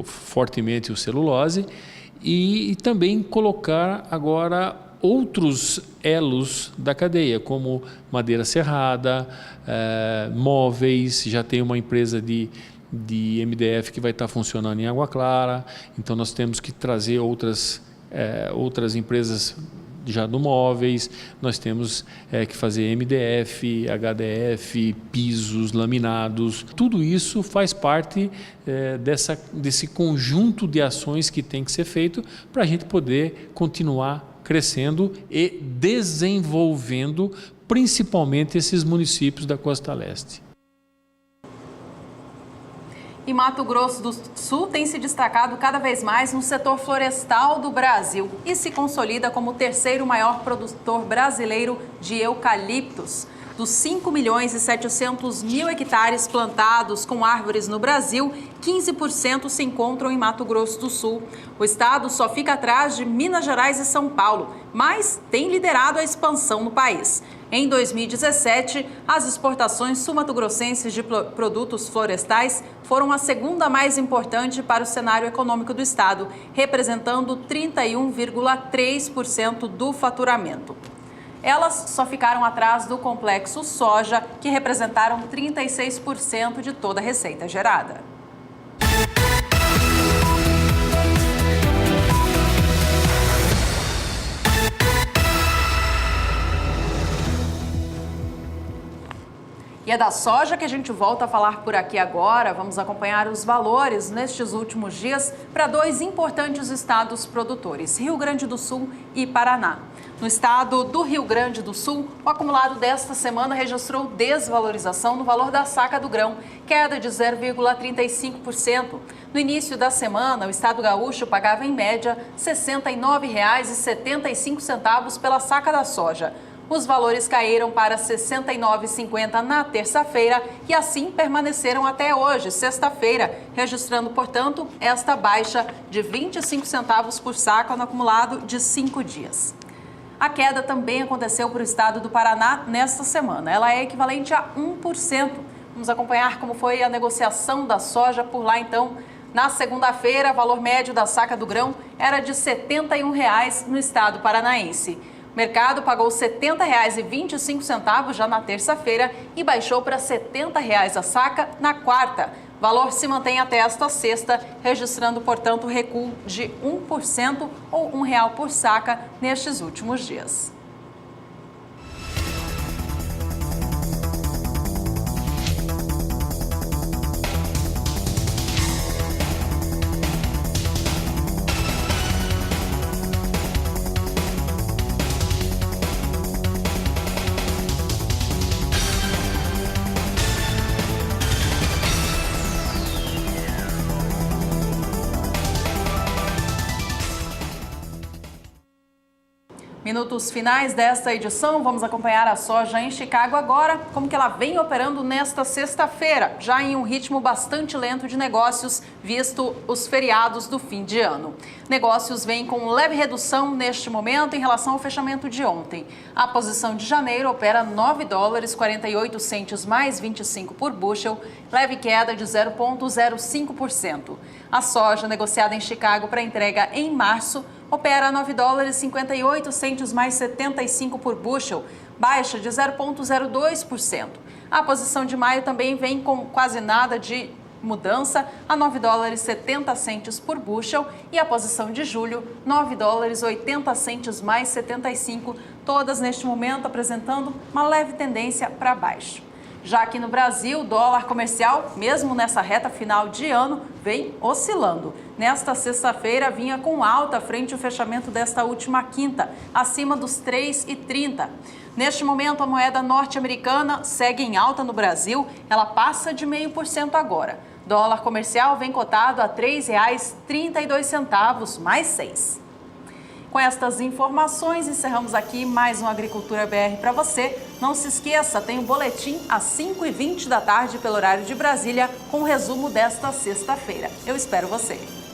fortemente o celulose e também colocar agora outros elos da cadeia, como madeira serrada, móveis, já tem uma empresa de MDF que vai estar funcionando em Água Clara, então nós temos que trazer outras empresas já do móveis, nós temos que fazer MDF, HDF, pisos, laminados, tudo isso faz parte desse conjunto de ações que tem que ser feito para a gente poder continuar crescendo e desenvolvendo principalmente esses municípios da Costa Leste. E Mato Grosso do Sul tem se destacado cada vez mais no setor florestal do Brasil e se consolida como o 3º maior produtor brasileiro de eucaliptos. Dos 5 milhões e 700 mil hectares plantados com árvores no Brasil, 15% se encontram em Mato Grosso do Sul. O estado só fica atrás de Minas Gerais e São Paulo, mas tem liderado a expansão no país. Em 2017, as exportações sul-mato-grossenses de produtos florestais foram a segunda mais importante para o cenário econômico do estado, representando 31,3% do faturamento. Elas só ficaram atrás do complexo soja, que representaram 36% de toda a receita gerada. E é da soja que a gente volta a falar por aqui agora. Vamos acompanhar os valores nestes últimos dias para dois importantes estados produtores, Rio Grande do Sul e Paraná. No estado do Rio Grande do Sul, o acumulado desta semana registrou desvalorização no valor da saca do grão, queda de 0,35%. No início da semana, o estado gaúcho pagava em média R$ 69,75 pela saca da soja. Os valores caíram para R$ 69,50 na terça-feira e assim permaneceram até hoje, sexta-feira, registrando, portanto, esta baixa de 25 centavos por saca no acumulado de 5 dias. A queda também aconteceu para o estado do Paraná nesta semana. Ela é equivalente a 1%. Vamos acompanhar como foi a negociação da soja por lá, então. Na segunda-feira, o valor médio da saca do grão era de R$ 71,00 no estado paranaense. O mercado pagou R$ 70,25 já na terça-feira e baixou para R$ 70,00 a saca na quarta. O valor se mantém até esta sexta, registrando, portanto, recuo de 1% ou R$ 1,00 por saca nestes últimos dias. Minutos finais desta edição, vamos acompanhar a soja em Chicago agora, como que ela vem operando nesta sexta-feira, já em um ritmo bastante lento de negócios, visto os feriados do fim de ano. Negócios vêm com leve redução neste momento em relação ao fechamento de ontem. A posição de janeiro opera $9,48 mais 25 por bushel, leve queda de 0,05%. A soja negociada em Chicago para entrega em março opera $9,58 mais 75 por bushel, baixa de 0,02%. A posição de maio também vem com quase nada de mudança a $9,70 por bushel e a posição de julho $9,80 mais 75, todas neste momento apresentando uma leve tendência para baixo. Já aqui no Brasil, o dólar comercial, mesmo nessa reta final de ano, vem oscilando. Nesta sexta-feira, vinha com alta frente ao fechamento desta última quinta, acima dos R$ 3,30. Neste momento, a moeda norte-americana segue em alta no Brasil, ela passa de 0,5% agora. Dólar comercial vem cotado a R$ 3,32, mais 6. Com estas informações, encerramos aqui mais um Agricultura BR para você. Não se esqueça, tem um boletim às 5h20 da tarde pelo horário de Brasília com o resumo desta sexta-feira. Eu espero você.